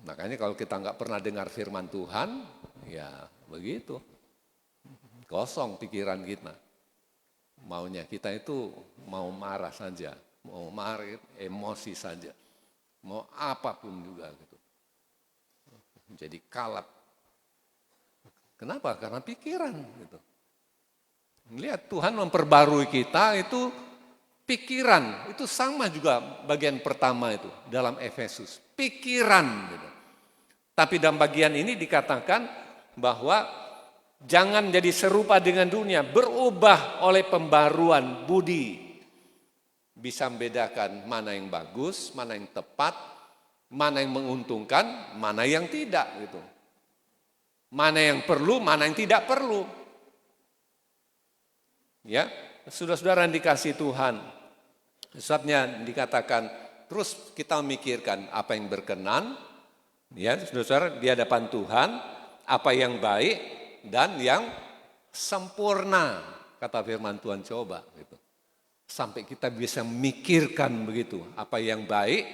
Makanya kalau kita nggak pernah dengar firman Tuhan, ya begitu, kosong pikiran kita. Maunya kita itu mau marah saja, mau marah, emosi saja, mau apapun juga gitu. Jadi kalap. Kenapa? Karena pikiran gitu. Lihat, Tuhan memperbarui kita itu pikiran. Itu sama juga bagian pertama itu dalam Efesus. Pikiran. Gitu. Tapi dalam bagian ini dikatakan bahwa jangan jadi serupa dengan dunia. Berubah oleh pembaruan budi. Bisa membedakan mana yang bagus, mana yang tepat, mana yang menguntungkan, mana yang tidak. Gitu. Mana yang perlu, mana yang tidak perlu. Ya, saudara-saudara yang dikasihi Tuhan, sebabnya dikatakan terus kita memikirkan apa yang berkenan, ya saudara-saudara di hadapan Tuhan, apa yang baik dan yang sempurna, kata firman Tuhan coba, gitu. Sampai kita bisa memikirkan begitu, apa yang baik,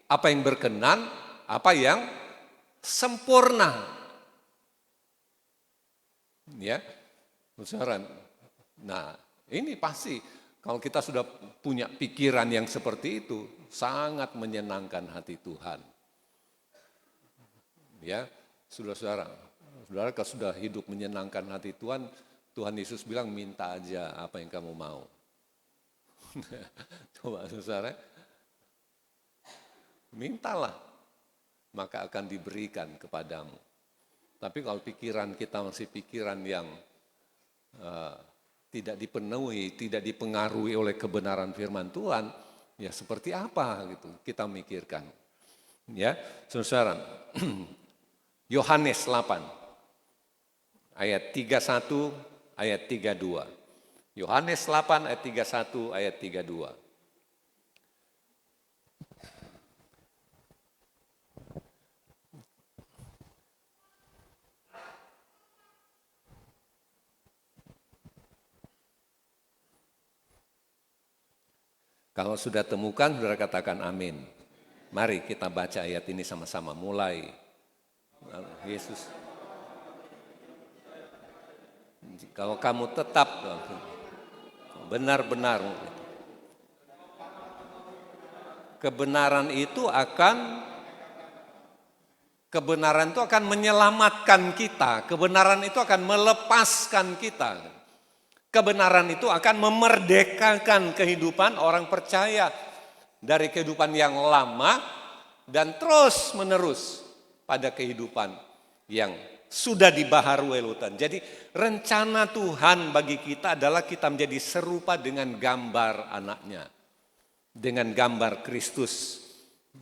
apa yang berkenan, apa yang sempurna, ya saudara. Nah, ini pasti kalau kita sudah punya pikiran yang seperti itu, sangat menyenangkan hati Tuhan. Ya, saudara-saudara, saudara kalau sudah hidup menyenangkan hati Tuhan, Tuhan Yesus bilang minta aja apa yang kamu mau. Coba saudara, mintalah, maka akan diberikan kepadamu. Tapi kalau pikiran kita masih pikiran yang tidak dipenuhi, tidak dipengaruhi oleh kebenaran firman Tuhan, ya seperti apa gitu kita mikirkan. Ya, saudara, Yohanes 8 ayat 31 ayat 32. Yohanes 8 ayat 31 ayat 32. Kalau sudah temukan, saudara katakan amin. Mari kita baca ayat ini sama-sama. Mulai. Yesus. Kalau kamu tetap benar-benar, kebenaran itu akan menyelamatkan kita. Kebenaran itu akan melepaskan kita. Kebenaran itu akan memerdekakan kehidupan orang percaya dari kehidupan yang lama dan terus menerus pada kehidupan yang sudah dibaharui lautan. Jadi rencana Tuhan bagi kita adalah kita menjadi serupa dengan gambar anaknya. Dengan gambar Kristus.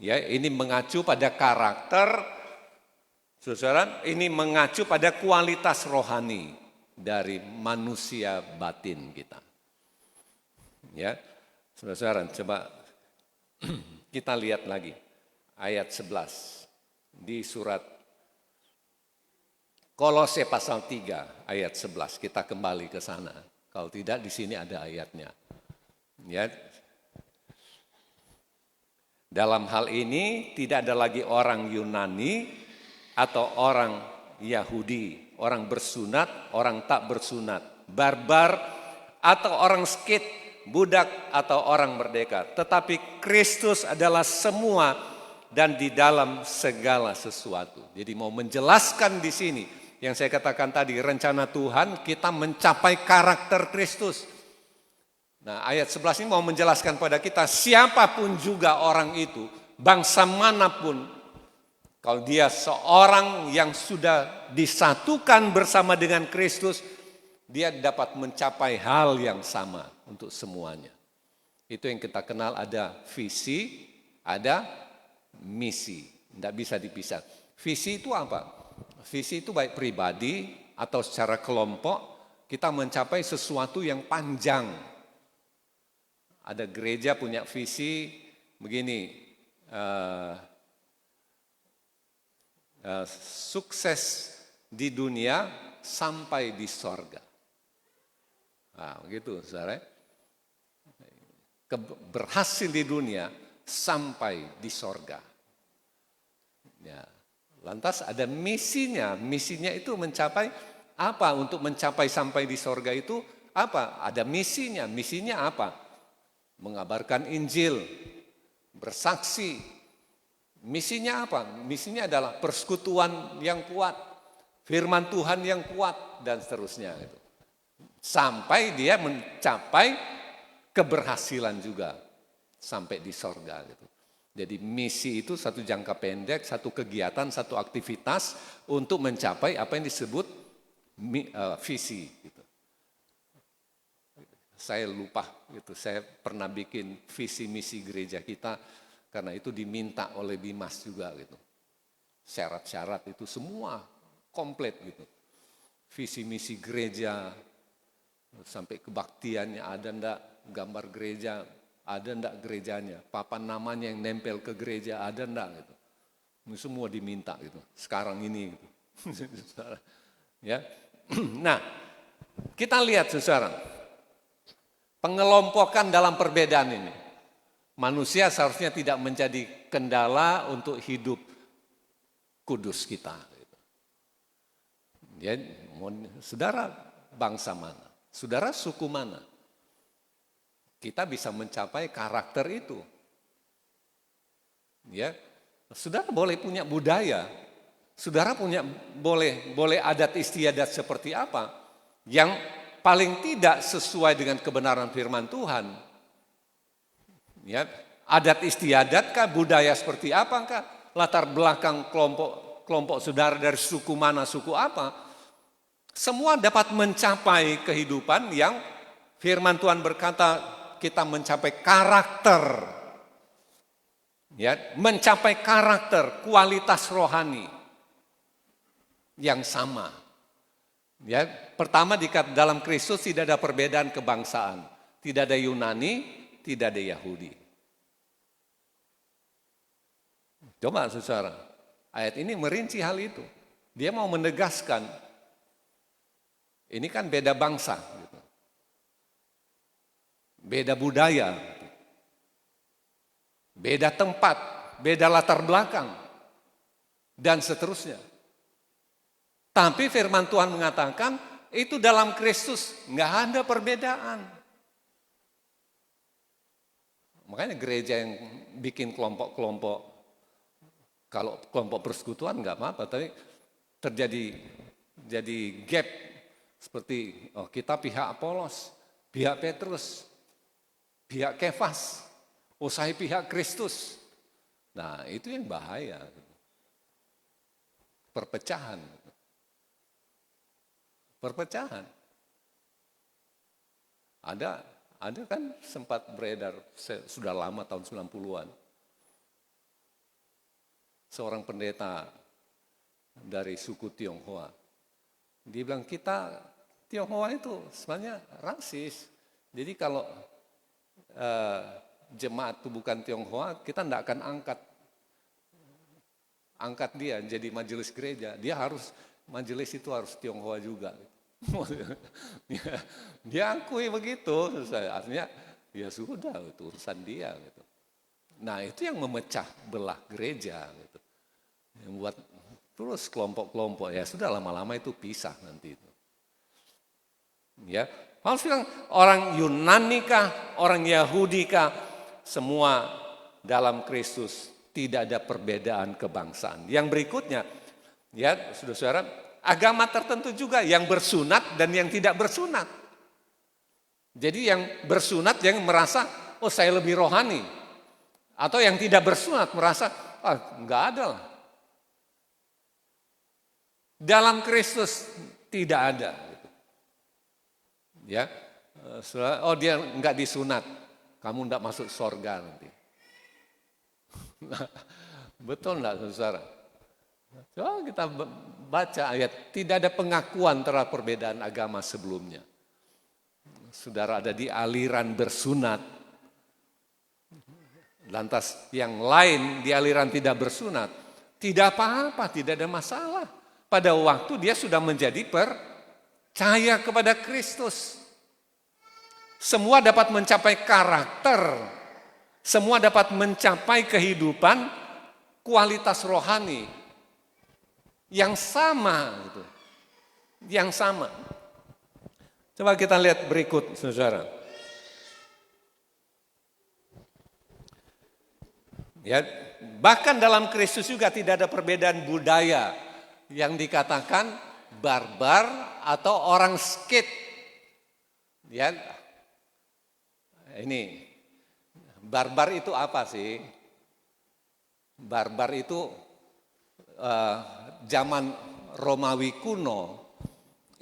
Ya, ini mengacu pada karakter, saudara, ini mengacu pada kualitas rohani dari manusia batin kita. Ya, saudara, coba kita lihat lagi ayat 11 di surat Kolose pasal 3 ayat 11. Kita kembali ke sana. Kalau tidak di sini ada ayatnya. Ya. Dalam hal ini tidak ada lagi orang Yunani atau orang Yahudi, orang bersunat, orang tak bersunat, barbar atau orang skit, budak atau orang merdeka. Tetapi Kristus adalah semua dan di dalam segala sesuatu. Jadi mau menjelaskan di sini yang saya katakan tadi, rencana Tuhan kita mencapai karakter Kristus. Nah, ayat 11 ini mau menjelaskan pada kita siapapun juga orang itu, bangsa manapun, kalau dia seorang yang sudah disatukan bersama dengan Kristus, dia dapat mencapai hal yang sama untuk semuanya. Itu yang kita kenal, ada visi, ada misi. Tidak bisa dipisah. Visi itu apa? Visi itu baik pribadi atau secara kelompok, kita mencapai sesuatu yang panjang. Ada gereja punya visi begini, sukses di dunia sampai di sorga. Nah, begitu saudara. Berhasil di dunia sampai di sorga. Ya. Lantas ada misinya. Misinya itu mencapai apa? Untuk mencapai sampai di sorga itu apa? Ada misinya. Misinya apa? Mengabarkan Injil, bersaksi. Misinya apa? Misinya adalah persekutuan yang kuat, firman Tuhan yang kuat, dan seterusnya. Sampai dia mencapai keberhasilan juga. Sampai di sorga gitu. Jadi misi itu satu jangka pendek, satu kegiatan, satu aktivitas untuk mencapai apa yang disebut visi. Gitu. Saya lupa gitu, saya pernah bikin visi misi gereja kita karena itu diminta oleh Dimas juga gitu. Syarat-syarat itu semua komplit gitu. Visi misi gereja sampai kebaktiannya ada ndak, gambar gereja ada ndak gerejanya, papan namanya yang nempel ke gereja ada ndak gitu. Ini semua diminta gitu. Sekarang ini gitu. Ya. Nah, kita lihat sekarang pengelompokan dalam perbedaan ini. Manusia seharusnya tidak menjadi kendala untuk hidup kudus kita. Ya, saudara bangsa mana? Saudara suku mana? Kita bisa mencapai karakter itu. Ya, saudara boleh punya budaya. Saudara punya boleh adat istiadat seperti apa yang paling tidak sesuai dengan kebenaran firman Tuhan. Ya, adat istiadat kah, budaya seperti apa kah, latar belakang kelompok saudara dari suku mana, suku apa, semua dapat mencapai kehidupan yang firman Tuhan berkata kita mencapai karakter. Ya, mencapai karakter, kualitas rohani yang sama. Ya, pertama dalam Kristus tidak ada perbedaan kebangsaan, tidak ada Yunani, tidak ada Yahudi. Coba saudara, ayat ini merinci hal itu. Dia mau menegaskan, ini kan beda bangsa, gitu. Beda budaya, gitu. Beda tempat, beda latar belakang, dan seterusnya. Tapi firman Tuhan mengatakan itu dalam Kristus nggak ada perbedaan. Makanya gereja yang bikin kelompok-kelompok, kalau kelompok persekutuan nggak apa-apa, tapi jadi gap seperti kita pihak Apolos, pihak Petrus, pihak Kefas, saya pihak Kristus. Nah itu yang bahaya, perpecahan. Perpecahan. Ada kan sempat beredar sudah lama tahun 90-an. Seorang pendeta dari suku Tionghoa. Dia bilang kita Tionghoa itu sebenarnya rasis. Jadi kalau jemaat itu bukan Tionghoa, kita tidak akan angkat dia jadi majelis gereja. Majelis itu harus Tionghoa juga. Dia akui begitu, artinya ya sudah itu urusan dia. Gitu. Nah itu yang memecah belah gereja, gitu. Yang buat terus kelompok-kelompok ya sudah lama-lama itu pisah nanti itu. Ya, Paulus bilang orang Yunani kah, orang Yahudi kah, semua dalam Kristus tidak ada perbedaan kebangsaan. Yang berikutnya, ya saudara-saudara. Agama tertentu juga yang bersunat dan yang tidak bersunat. Jadi yang bersunat yang merasa, saya lebih rohani. Atau yang tidak bersunat merasa, enggak ada lah. Dalam Kristus tidak ada. Ya, dia enggak disunat, kamu enggak masuk surga nanti. Betul enggak saudara? Coba kita baca ayat, tidak ada pengakuan terhadap perbedaan agama sebelumnya. Saudara ada di aliran bersunat. Lantas yang lain di aliran tidak bersunat. Tidak apa-apa, tidak ada masalah. Pada waktu dia sudah menjadi percaya kepada Kristus. Semua dapat mencapai karakter. Semua dapat mencapai kehidupan kualitas rohani. Yang sama gitu. Yang sama. Coba kita lihat berikut saudara. Ya, bahkan dalam Kristus juga tidak ada perbedaan budaya yang dikatakan barbar atau orang skit. Ya, ini barbar itu apa sih? Barbar itu zaman Romawi kuno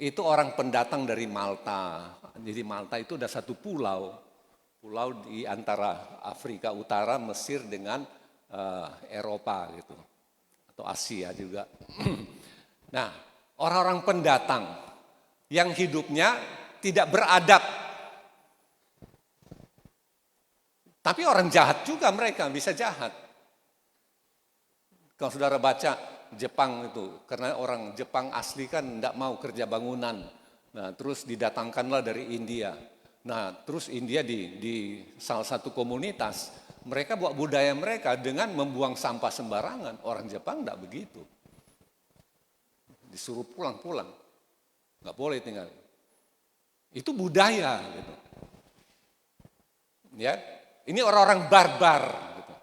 itu orang pendatang dari Malta. Jadi Malta itu ada satu pulau di antara Afrika Utara, Mesir dengan Eropa gitu, atau Asia juga. Nah, orang-orang pendatang yang hidupnya tidak beradab. Tapi orang jahat juga mereka, bisa jahat. Kalau saudara baca Jepang itu, karena orang Jepang asli kan tidak mau kerja bangunan. Nah, terus didatangkanlah dari India. Nah, terus India di salah satu komunitas, mereka buat budaya mereka dengan membuang sampah sembarangan. Orang Jepang tidak begitu. Disuruh pulang-pulang. Nggak boleh tinggal. Itu budaya gitu. Ya, ini orang-orang barbar gitu.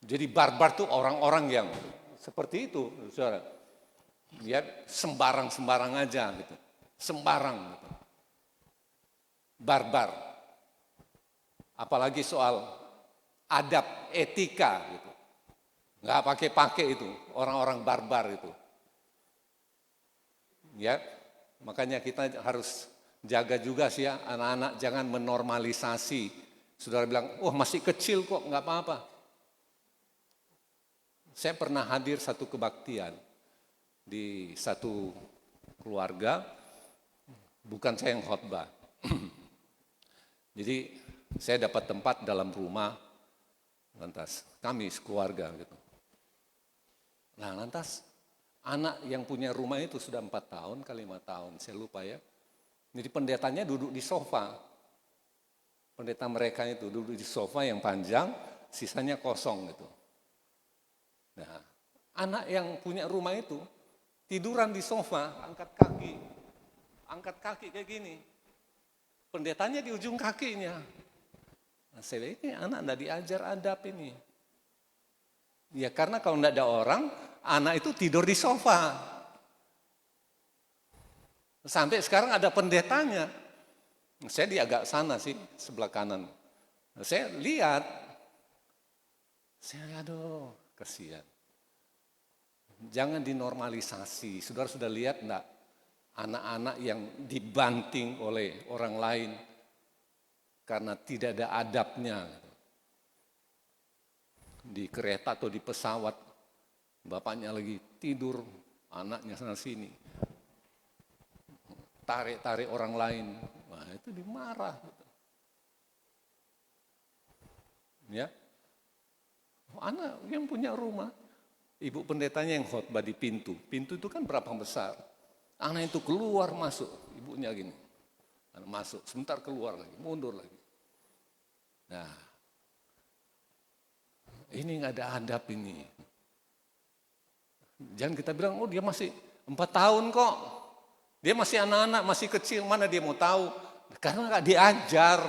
Jadi barbar tuh orang-orang yang seperti itu, saudara. Ya, sembarang aja gitu. Sembarang gitu. Barbar. Apalagi soal adab, etika gitu. Nggak pakai itu, orang-orang barbar itu. Ya, makanya kita harus jaga juga sih ya, anak-anak jangan menormalisasi. Saudara bilang, wah masih kecil kok, nggak apa-apa. Saya pernah hadir satu kebaktian di satu keluarga, bukan saya yang khotbah. Jadi saya dapat tempat dalam rumah, lantas kami sekeluarga gitu. Nah lantas anak yang punya rumah itu sudah 4 tahun kali 5 tahun, saya lupa ya. Jadi pendetanya duduk di sofa. Pendeta mereka itu duduk di sofa yang panjang, sisanya kosong gitu. Nah, anak yang punya rumah itu tiduran di sofa, angkat kaki kayak gini. Pendetanya di ujung kakinya. Nah, saya lihat ini anak tidak diajar adab ini. Ya karena kalau tidak ada orang, anak itu tidur di sofa. Sampai sekarang ada pendetanya. Saya di agak sana sih, sebelah kanan. Saya lihat, aduh kasihan. Jangan dinormalisasi. Saudara sudah lihat enggak anak-anak yang dibanting oleh orang lain karena tidak ada adabnya. Di kereta atau di pesawat, bapaknya lagi tidur, anaknya sana sini. Tarik-tarik orang lain. Wah, itu dimarah. Ya. Anak yang punya rumah, ibu pendetanya yang khotbah di pintu. Pintu itu kan berapa besar? Anak itu keluar masuk, ibunya gini. Anak masuk, sebentar keluar lagi, mundur lagi. Nah, ini nggak ada adab ini. Jangan kita bilang, oh dia masih 4 tahun kok. Dia masih anak-anak, masih kecil, mana dia mau tahu? Karena nggak diajar,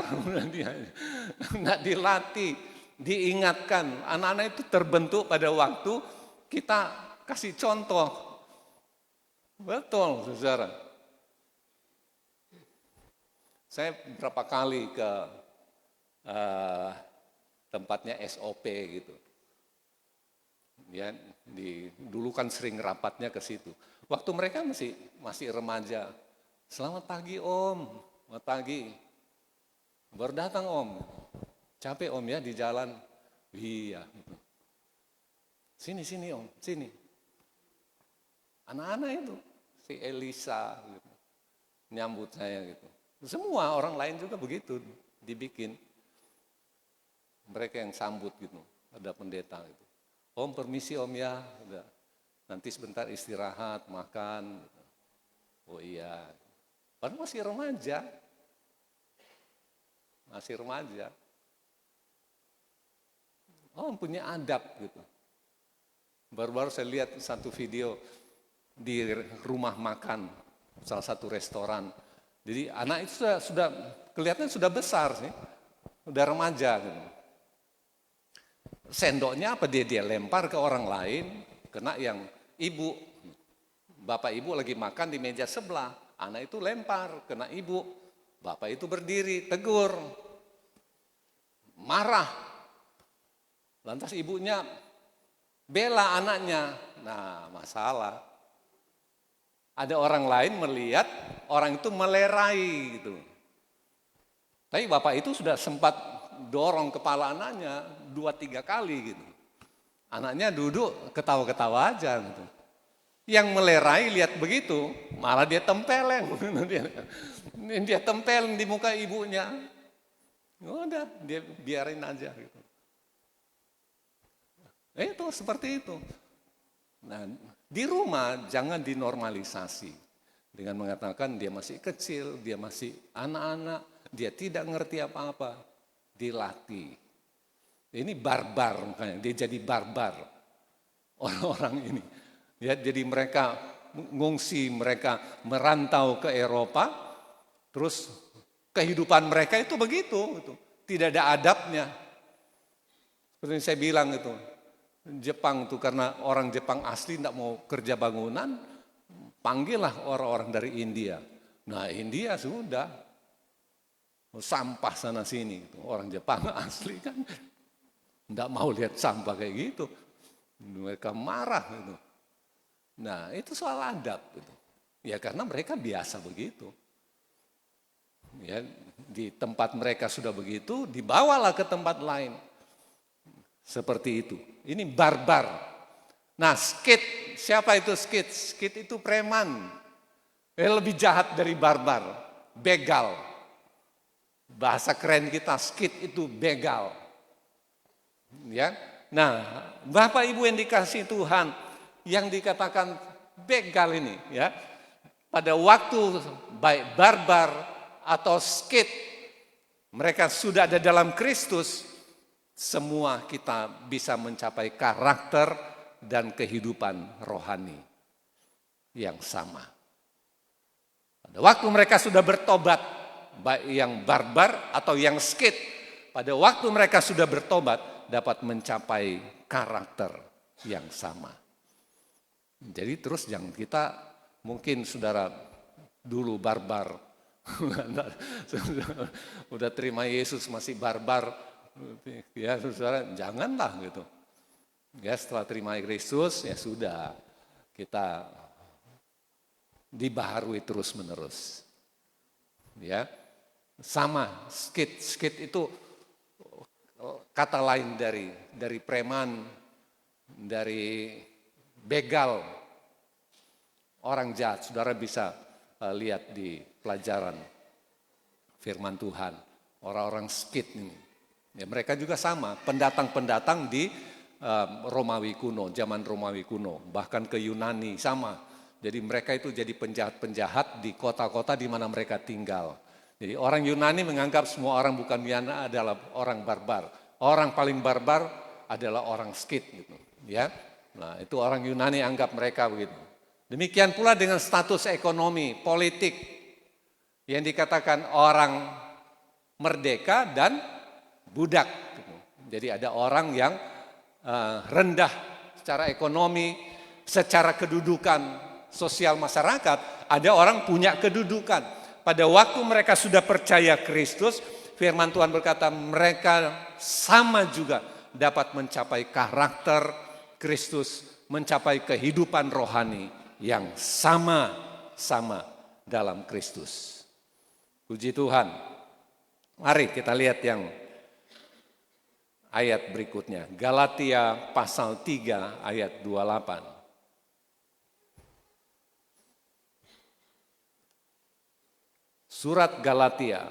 nggak dilatih, diingatkan. Anak-anak itu terbentuk pada waktu kita kasih contoh. Betul, saudara. Saya berapa kali ke tempatnya SOP gitu. Ya, dulu kan sering rapatnya ke situ. Waktu mereka masih remaja. Selamat pagi Om, selamat pagi. Baru datang Om. Capek Om ya di jalan. Iya. Sini Om, sini. Anak-anak itu, si Elisa gitu, nyambut saya gitu. Semua orang lain juga begitu dibikin. Mereka yang sambut gitu, ada pendeta gitu. Om permisi Om ya, udah. Nanti sebentar istirahat, makan. Oh iya, padahal masih remaja. Oh punya adab gitu. Baru-baru saya lihat satu video di rumah makan, salah satu restoran. Jadi anak itu sudah kelihatannya sudah besar sih, udah remaja gitu. Sendoknya apa dia lempar ke orang lain, kena yang ibu. Bapak ibu lagi makan di meja sebelah, anak itu lempar, kena ibu. Bapak itu berdiri, tegur, marah. Lantas ibunya bela anaknya. Nah, masalah. Ada orang lain melihat orang itu melerai gitu. Tapi bapak itu sudah sempat dorong kepala anaknya 2-3 kali gitu. Anaknya duduk ketawa-ketawa aja gitu. Yang melerai lihat begitu, malah dia tempeleng. Dia tempeleng di muka ibunya. Udah, dia biarin aja gitu. Itu seperti itu. Nah, di rumah jangan dinormalisasi dengan mengatakan dia masih kecil, dia masih anak-anak, dia tidak ngerti apa-apa. Dilatih. Ini barbar makanya, dia jadi barbar orang-orang ini. Ya, jadi mereka ngungsi, mereka merantau ke Eropa, terus kehidupan mereka itu begitu, gitu. Tidak ada adabnya. Seperti yang saya bilang itu, Jepang itu karena orang Jepang asli tidak mau kerja bangunan, panggillah orang-orang dari India. Nah, India sudah sampah sana sini, gitu. Orang Jepang asli kan tidak mau lihat sampah kayak gitu, mereka marah gitu. Nah, itu soal adab gitu. Ya karena mereka biasa begitu. Ya, di tempat mereka sudah begitu, dibawalah ke tempat lain. Seperti itu. Ini barbar. Nah, skit, siapa itu skit? Skit itu preman. Lebih jahat dari barbar. Begal. Bahasa keren kita, skit itu begal. Ya. Nah, Bapak Ibu yang dikasihi Tuhan, yang dikatakan begal ini, ya, pada waktu baik barbar atau skit, mereka sudah ada dalam Kristus, semua kita bisa mencapai karakter dan kehidupan rohani yang sama. Pada waktu mereka sudah bertobat, baik yang barbar atau yang skit, pada waktu mereka sudah bertobat dapat mencapai karakter yang sama. Jadi terus jangan kita, mungkin saudara dulu barbar, udah terima Yesus masih barbar, ya saudara janganlah gitu. Ya setelah terima Kristus ya sudah, kita dibaharui terus menerus. Ya sama skit itu kata lain dari preman, dari begal, orang jahat. Saudara bisa lihat di pelajaran firman Tuhan, orang-orang skit ini. Ya, mereka juga sama, pendatang-pendatang di Romawi kuno, zaman Romawi kuno, bahkan ke Yunani sama. Jadi mereka itu jadi penjahat-penjahat di kota-kota di mana mereka tinggal. Jadi orang Yunani menganggap semua orang bukan Yunani adalah orang barbar. Orang paling barbar adalah orang skit gitu, ya. Nah, itu orang Yunani anggap mereka begitu. Demikian pula dengan status ekonomi, politik yang dikatakan orang merdeka dan budak. Gitu. Jadi ada orang yang rendah secara ekonomi, secara kedudukan sosial masyarakat, ada orang punya kedudukan. Pada waktu mereka sudah percaya Kristus, firman Tuhan berkata mereka sama juga dapat mencapai karakter Kristus, mencapai kehidupan rohani yang sama-sama dalam Kristus. Puji Tuhan. Mari kita lihat yang ayat berikutnya. Galatia pasal 3 ayat 28. Surat Galatia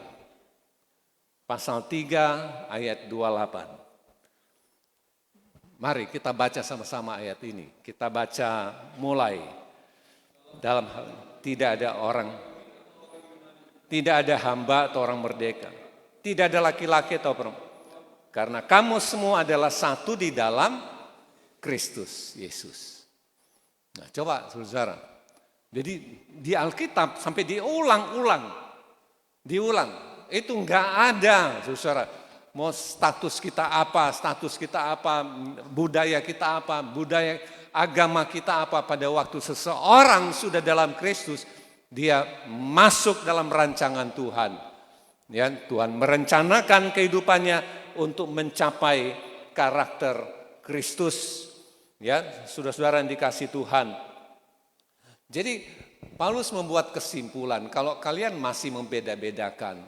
pasal 3 ayat 28. Mari kita baca sama-sama ayat ini. Kita baca mulai. Dalam hal tidak ada orang, tidak ada hamba atau orang merdeka. Tidak ada laki-laki atau perempuan. Karena kamu semua adalah satu di dalam Kristus Yesus. Nah, coba saudara. Jadi di Alkitab sampai diulang. Itu enggak ada, saudara. Mau status kita apa, budaya kita apa, budaya agama kita apa. Pada waktu seseorang sudah dalam Kristus, dia masuk dalam rancangan Tuhan. Ya, Tuhan merencanakan kehidupannya untuk mencapai karakter Kristus. Ya, saudara-saudara yang dikasihi Tuhan. Jadi Paulus membuat kesimpulan, kalau kalian masih membeda-bedakan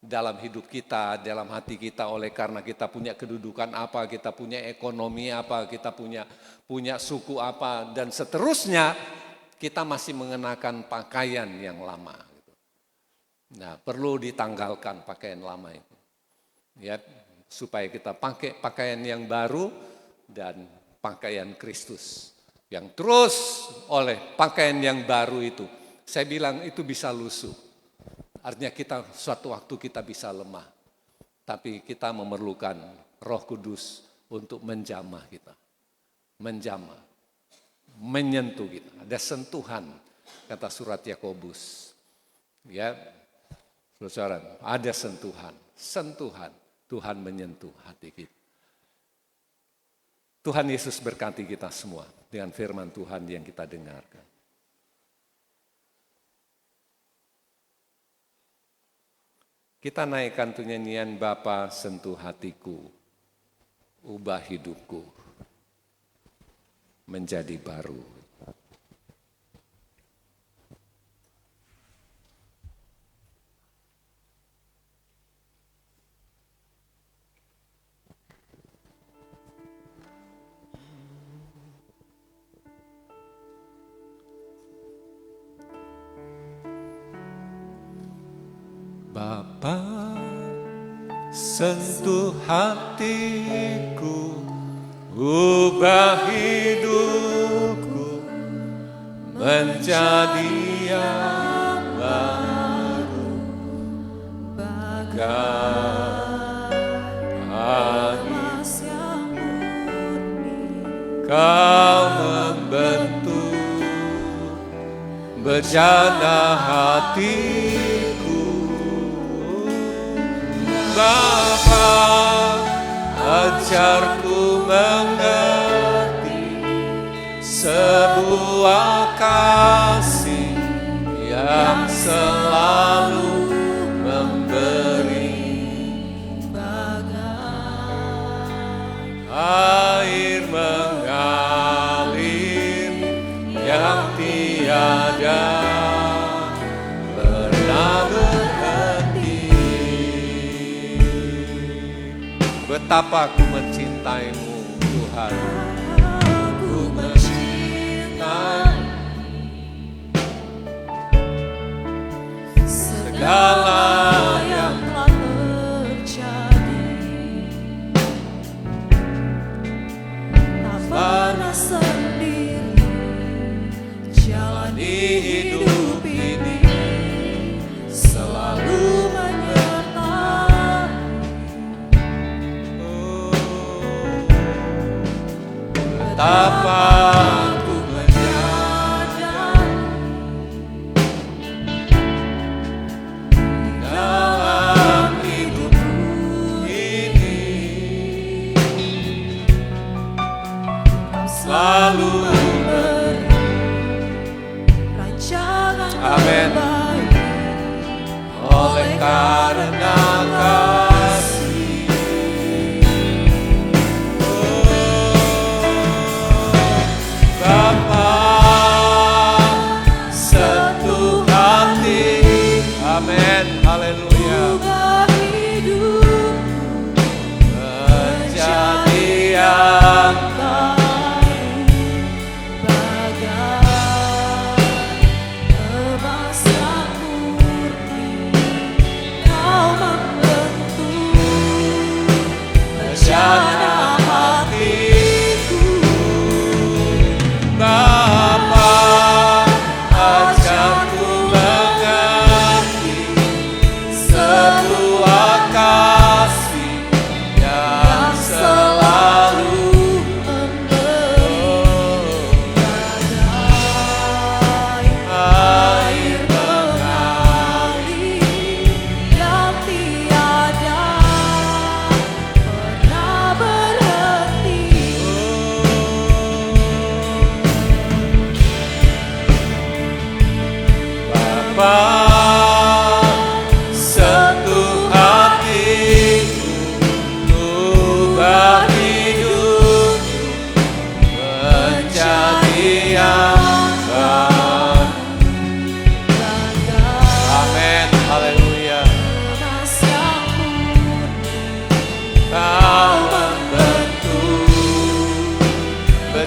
dalam hidup kita, dalam hati kita oleh karena kita punya kedudukan apa, kita punya ekonomi apa, kita punya suku apa, dan seterusnya, kita masih mengenakan pakaian yang lama. Nah, perlu ditanggalkan pakaian lama itu. Ya, supaya kita pakai pakaian yang baru dan pakaian Kristus. Yang terus oleh pakaian yang baru itu, saya bilang itu bisa lusuh. Artinya suatu waktu kita bisa lemah. Tapi kita memerlukan Roh Kudus untuk menjamah kita. Menjamah. Menyentuh kita. Ada sentuhan, kata surat Yakobus. Ya, saudara, ada sentuhan, Tuhan menyentuh hati kita. Tuhan Yesus berkati kita semua dengan firman Tuhan yang kita dengarkan. Kita naikkan tuh nyanyian Bapa sentuh hatiku, ubah hidupku menjadi baru. Bapa, sentuh hatiku, ubah hidupku menjadi yang baru, bagai Kau membentuk bejana hatiku. Bapa, ajarku mengerti sebuah kasih yang selalu memberi, bagai air mengalir yang tiada pernah berhenti. Betapa aku mencintaimu, Tuhan. Aku mencintai segala yang telah terjadi. Tak pernah sendiri jalani hidup ini, selalu betapa aku menyadari dalam hidupku ini Kau selalu memberi rancangan terbaik. Oleh karena kasih, Bapa, sentuh hati, amin, haleluya, ubah hidupku menjadi yang baik, bagai emas yang murni. Kau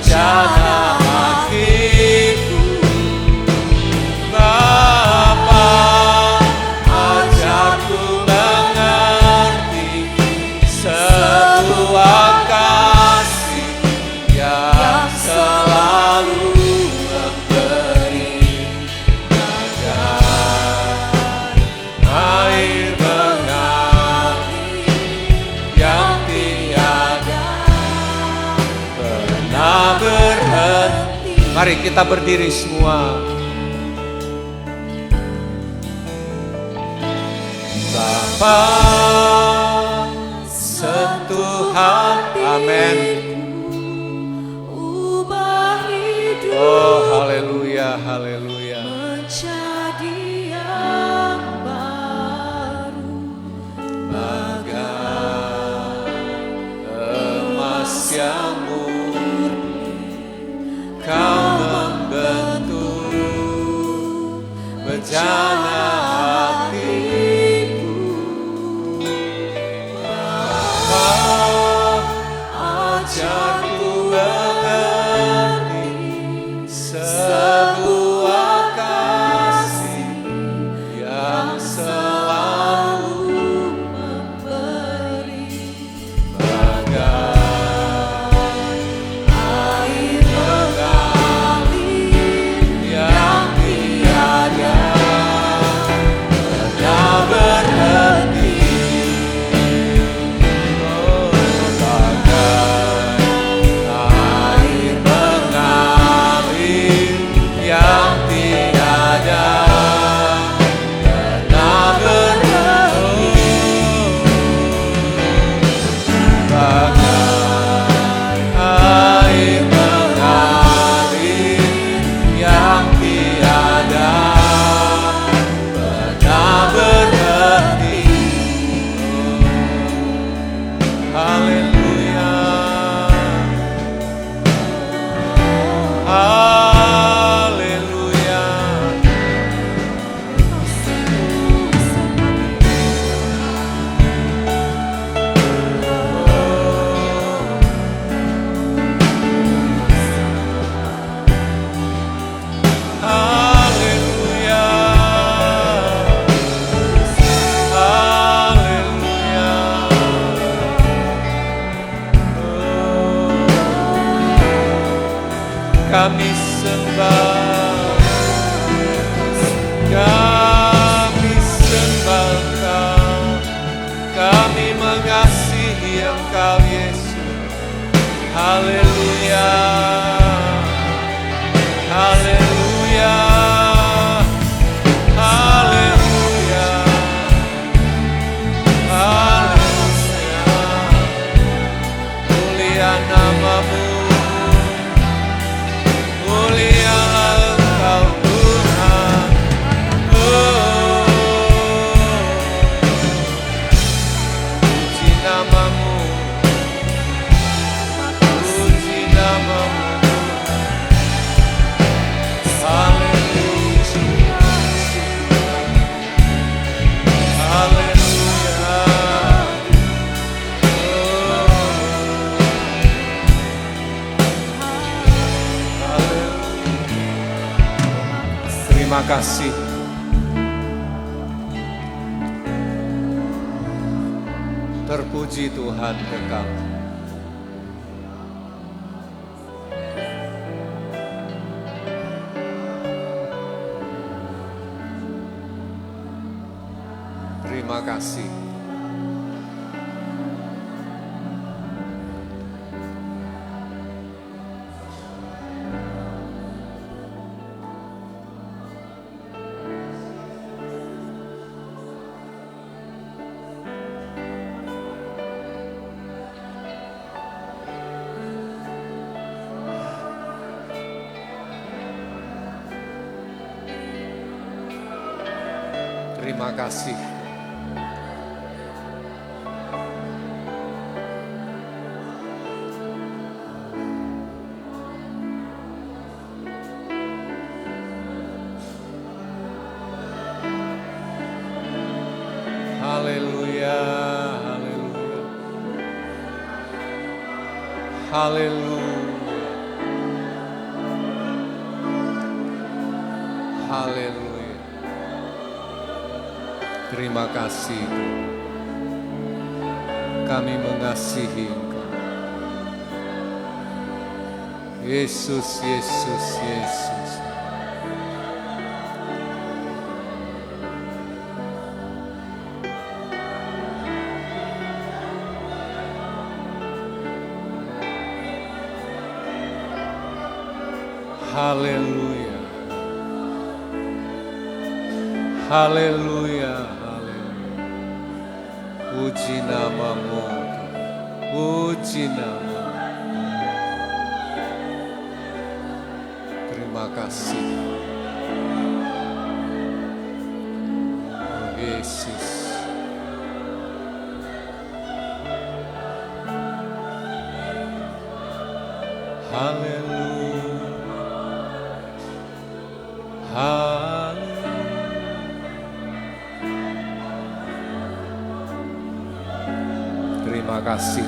rencana hatiku. Bapa, ajarku mengerti sebuah kasih yang selalu memberi bagai air mengalir yang tiada pernah berhenti. Mari kita berdiri semua. Bapa, sentuhan, amin. Ubah hidup Oh, haleluya, haleluya. menjadi yang baru. Bagai emas yang murni, kau membentuk bejana hatiku. Bapa, ajarku mengerti sebuah kasih yang selalu Memberi bagai air mengalir yang tiada pernah berhenti. Oh, bagai air mengalir yang tiada pernah berhenti. Bagai air mengalir yang tiada pernah berhenti. Haleluya, haleluya. Haleluya, haleluya. Kami sembah, kami sembah Engkau, kami mengasihi Engkau Yesus. Haleluya, haleluya, haleluya, haleluya. Mulia namamu, mulialah Engkau Tuhan. Oh, puji namamu, puji namamu. Haleluya, haleluya. Terima kasih. Terpuji Tuhan kekal. Terima kasih. Terima kasih. Haleluya, haleluya, haleluya. Haleluya. Terima kasih. Kami mengasihi Engkau. Yesus, Yesus, Yesus. Haleluya. Haleluya. Haleluya. Puji namamu. Puji namamu. Terima kasih. Oh, Yesus. Haleluya. Haleluya. Terima kasih.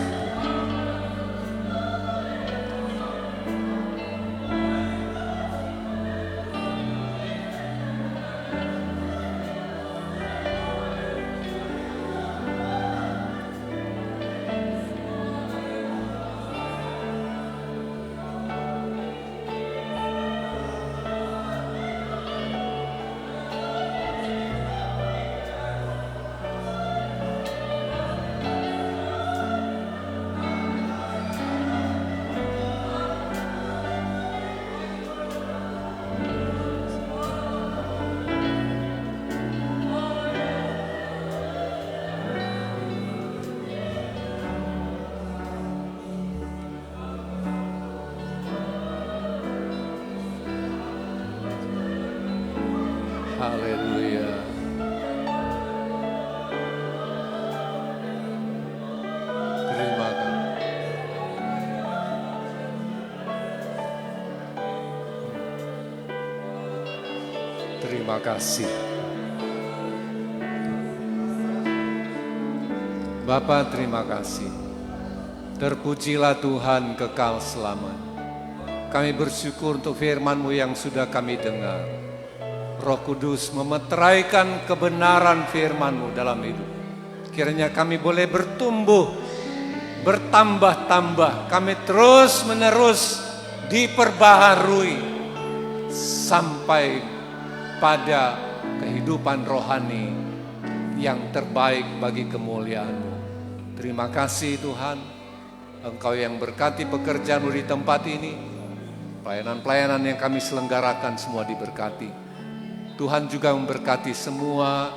Haleluya. Terima kasih. Terima kasih. Bapa, terima kasih. Terpujilah Tuhan kekal selamat. Kami bersyukur untuk firman-Mu yang sudah kami dengar. Roh Kudus memeteraikan kebenaran firman-Mu dalam hidup. Kiranya kami boleh bertumbuh, bertambah-tambah. Kami terus-menerus diperbaharui sampai pada kehidupan rohani yang terbaik bagi kemuliaan-Mu. Terima kasih Tuhan, Engkau yang berkati pekerjaan-Mu di tempat ini. Pelayanan-pelayanan yang kami selenggarakan semua diberkati. Tuhan juga memberkati semua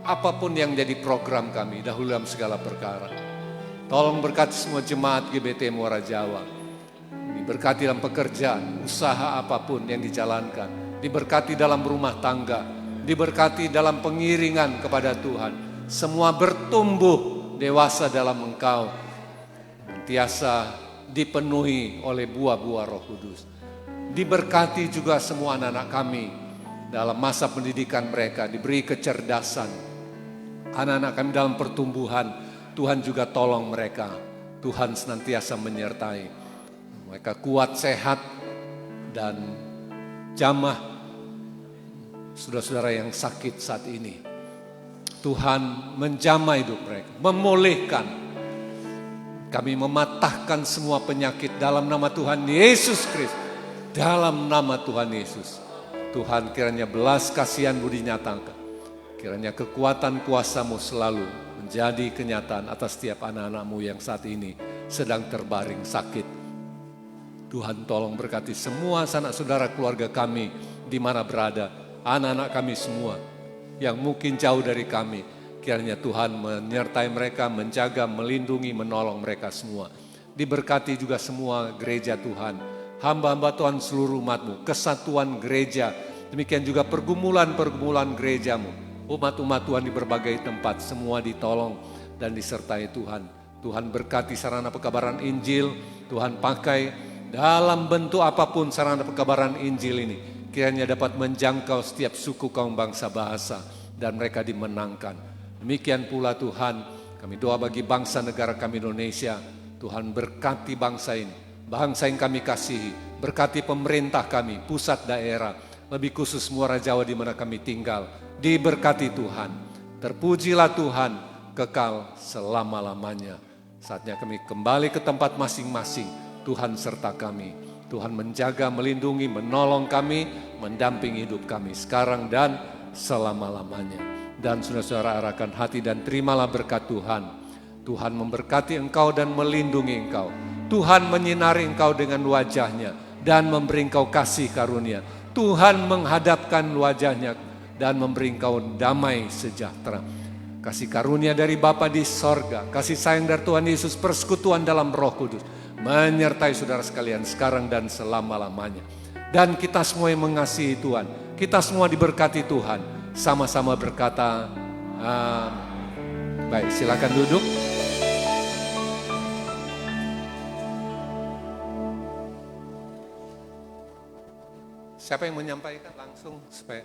apapun yang jadi program kami dahulu dalam segala perkara. Tolong berkati semua jemaat GBT Muara Jawa. Diberkati dalam pekerjaan, usaha apapun yang dijalankan. Diberkati dalam rumah tangga. Diberkati dalam pengiringan kepada Tuhan. Semua bertumbuh dewasa dalam Engkau. Sentiasa dipenuhi oleh buah-buah Roh Kudus. Diberkati juga semua anak-anak kami dalam masa pendidikan mereka, diberi kecerdasan. Anak-anak kami dalam pertumbuhan, Tuhan juga tolong mereka. Tuhan senantiasa menyertai. Mereka kuat, sehat, dan jamah saudara-saudara yang sakit saat ini. Tuhan menjamah hidup mereka, memulihkan. Kami mematahkan semua penyakit dalam nama Tuhan Yesus Kristus. Dalam nama Tuhan Yesus. Tuhan, kiranya belas kasihan-Mu dinyatakan. Kiranya kekuatan kuasa-Mu selalu menjadi kenyataan atas setiap anak-anak-Mu yang saat ini sedang terbaring sakit. Tuhan tolong berkati semua sanak saudara keluarga kami di mana berada. Anak-anak kami semua yang mungkin jauh dari kami. Kiranya Tuhan menyertai mereka, menjaga, melindungi, menolong mereka semua. Diberkati juga semua gereja Tuhan. Hamba-hamba Tuhan seluruh umat-Mu, kesatuan gereja, demikian juga pergumulan-pergumulan gereja-Mu. Umat-umat Tuhan di berbagai tempat, semua ditolong dan disertai Tuhan. Tuhan berkati sarana pekabaran Injil, Tuhan pakai dalam bentuk apapun sarana pekabaran Injil ini. Kiranya dapat menjangkau setiap suku, kaum, bangsa, bahasa, dan mereka dimenangkan. Demikian pula Tuhan, kami doa bagi bangsa negara kami Indonesia. Tuhan berkati bangsa ini. Bangsa yang kami kasihi, berkati pemerintah kami, pusat daerah. lebih khusus Muara Jawa di mana kami tinggal. Diberkati Tuhan, terpujilah Tuhan kekal selama-lamanya. Saatnya kami kembali ke tempat masing-masing. Tuhan serta kami, Tuhan menjaga, melindungi, menolong kami, mendampingi hidup kami sekarang dan selama-lamanya. Dan saudara-saudara arahkan hati dan terimalah berkat Tuhan. Tuhan memberkati engkau dan melindungi engkau. Tuhan menyinari engkau dengan wajahnya dan memberi engkau kasih karunia. Tuhan menghadapkan wajahnya dan memberi engkau damai sejahtera. Kasih karunia dari Bapa di sorga, kasih sayang dari Tuhan Yesus, persekutuan dalam Roh Kudus menyertai saudara sekalian sekarang dan selama-lamanya. Dan kita semua yang mengasihi Tuhan, kita semua diberkati Tuhan, sama-sama berkata baik, silakan duduk. Siapa yang menyampaikan langsung supaya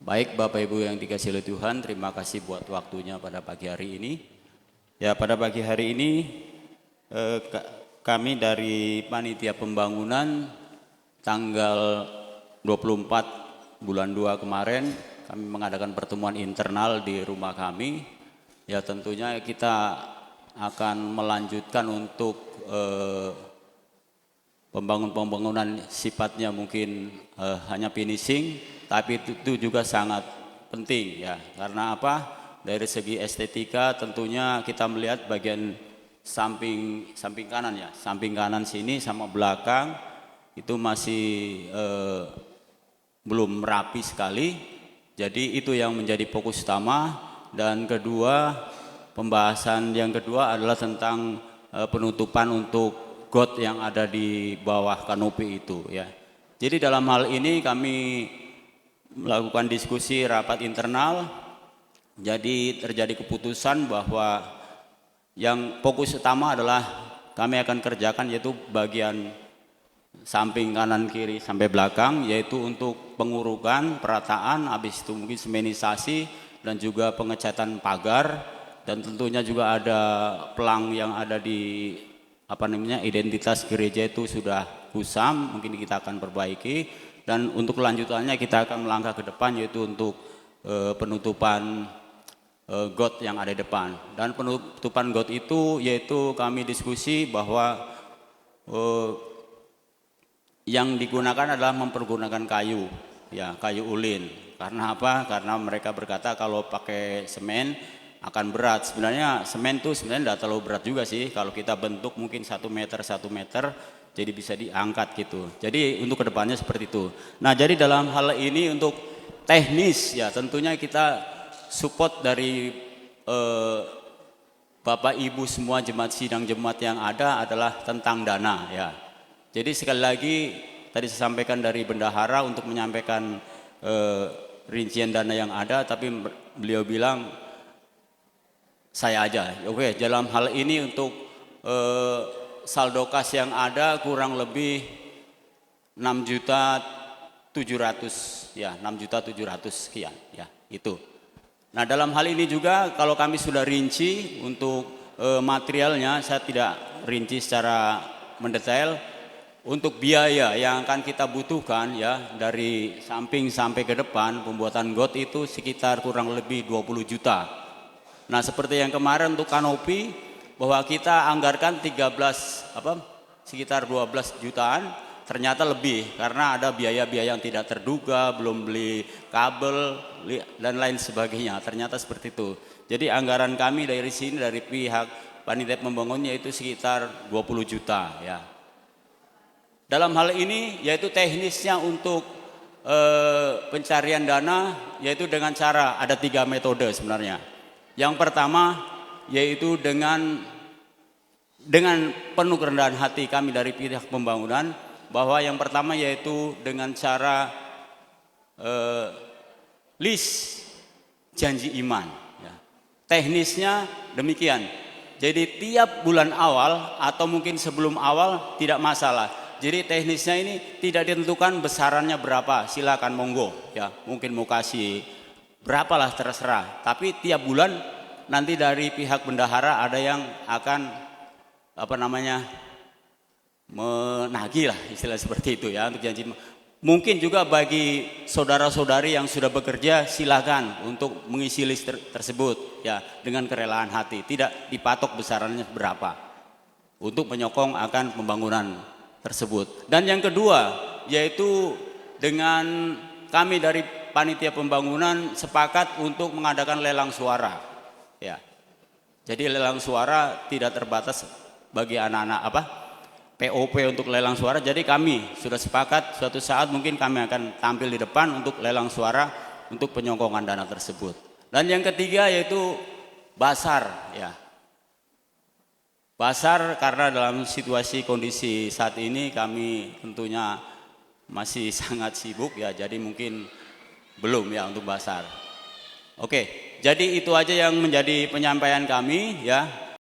Baik Bapak Ibu yang dikasihi oleh Tuhan, terima kasih buat waktunya pada pagi hari ini. Ya, pada pagi hari ini kami dari Panitia Pembangunan tanggal 24 bulan 2 kemarin kami mengadakan pertemuan internal di rumah kami. Ya, tentunya kita akan melanjutkan untuk pembangunan sifatnya mungkin hanya finishing, tapi itu juga sangat penting ya. Karena apa? Dari segi estetika tentunya kita melihat bagian samping kanan ya, samping kanan sini sama belakang itu masih belum rapi sekali. Jadi itu yang menjadi fokus utama. Dan kedua, pembahasan yang kedua adalah tentang penutupan untuk got yang ada di bawah kanopi itu ya. Jadi dalam hal ini kami melakukan diskusi rapat internal. Jadi terjadi keputusan bahwa yang fokus utama adalah kami akan kerjakan yaitu bagian samping kanan kiri sampai belakang, yaitu untuk pengurukan, perataan, habis itu mungkin semenisasi dan juga pengecatan pagar, dan tentunya juga ada pelang yang ada di identitas gereja itu sudah kusam, mungkin kita akan perbaiki. Dan untuk kelanjutannya kita akan melangkah ke depan yaitu untuk penutupan got yang ada di depan. Dan penutupan got itu yaitu kami diskusi bahwa yang digunakan adalah mempergunakan kayu, ya kayu ulin. Karena apa? Karena mereka berkata kalau pakai semen akan berat. Sebenarnya semen itu sebenarnya tidak terlalu berat juga sih. Kalau kita bentuk mungkin 1 meter, jadi bisa diangkat gitu. Jadi untuk kedepannya seperti itu. Nah, jadi dalam hal ini untuk teknis ya tentunya kita support dari Bapak Ibu semua jemaat sidang jemaat yang ada adalah tentang dana ya. Jadi sekali lagi tadi saya sampaikan dari bendahara untuk menyampaikan rincian dana yang ada, tapi beliau bilang saya aja. Oke, dalam hal ini untuk saldo kas yang ada kurang lebih 6.700.000 ya, 6.700.000 sekian ya, itu. Nah, dalam hal ini juga kalau kami sudah rinci untuk materialnya, saya tidak rinci secara mendetail. Untuk biaya yang akan kita butuhkan ya dari samping sampai ke depan pembuatan got itu sekitar kurang lebih 20 juta. Nah, seperti yang kemarin untuk kanopi bahwa kita anggarkan sekitar 12 jutaan, ternyata lebih karena ada biaya-biaya yang tidak terduga, belum beli kabel dan lain sebagainya. Ternyata seperti itu. Jadi anggaran kami dari sini dari pihak panitia pembangunnya itu sekitar 20 juta ya. Dalam hal ini yaitu teknisnya untuk pencarian dana yaitu dengan cara ada 3 metode sebenarnya. Yang pertama yaitu dengan penuh kerendahan hati kami dari pihak pembangunan bahwa yang pertama yaitu dengan cara list janji iman. Ya. Teknisnya demikian. Jadi tiap bulan awal atau mungkin sebelum awal tidak masalah. Jadi teknisnya ini tidak ditentukan besarannya berapa, silakan monggo ya. Mungkin mau kasih berapalah terserah. Tapi tiap bulan nanti dari pihak bendahara ada yang akan menagih lah, istilah seperti itu ya, untuk janji. Mungkin juga bagi saudara-saudari yang sudah bekerja silakan untuk mengisi list tersebut ya dengan kerelaan hati, tidak dipatok besarannya berapa untuk menyokong akan pembangunan tersebut. Dan yang kedua yaitu dengan kami dari panitia pembangunan sepakat untuk mengadakan lelang suara ya. Jadi lelang suara tidak terbatas bagi anak-anak POP untuk lelang suara. Jadi kami sudah sepakat suatu saat mungkin kami akan tampil di depan untuk lelang suara untuk penyongkongan dana tersebut. Dan yang ketiga yaitu basar ya. Basar karena dalam situasi kondisi saat ini kami tentunya masih sangat sibuk ya, jadi mungkin belum ya untuk basar. Oke, jadi itu aja yang menjadi penyampaian kami ya.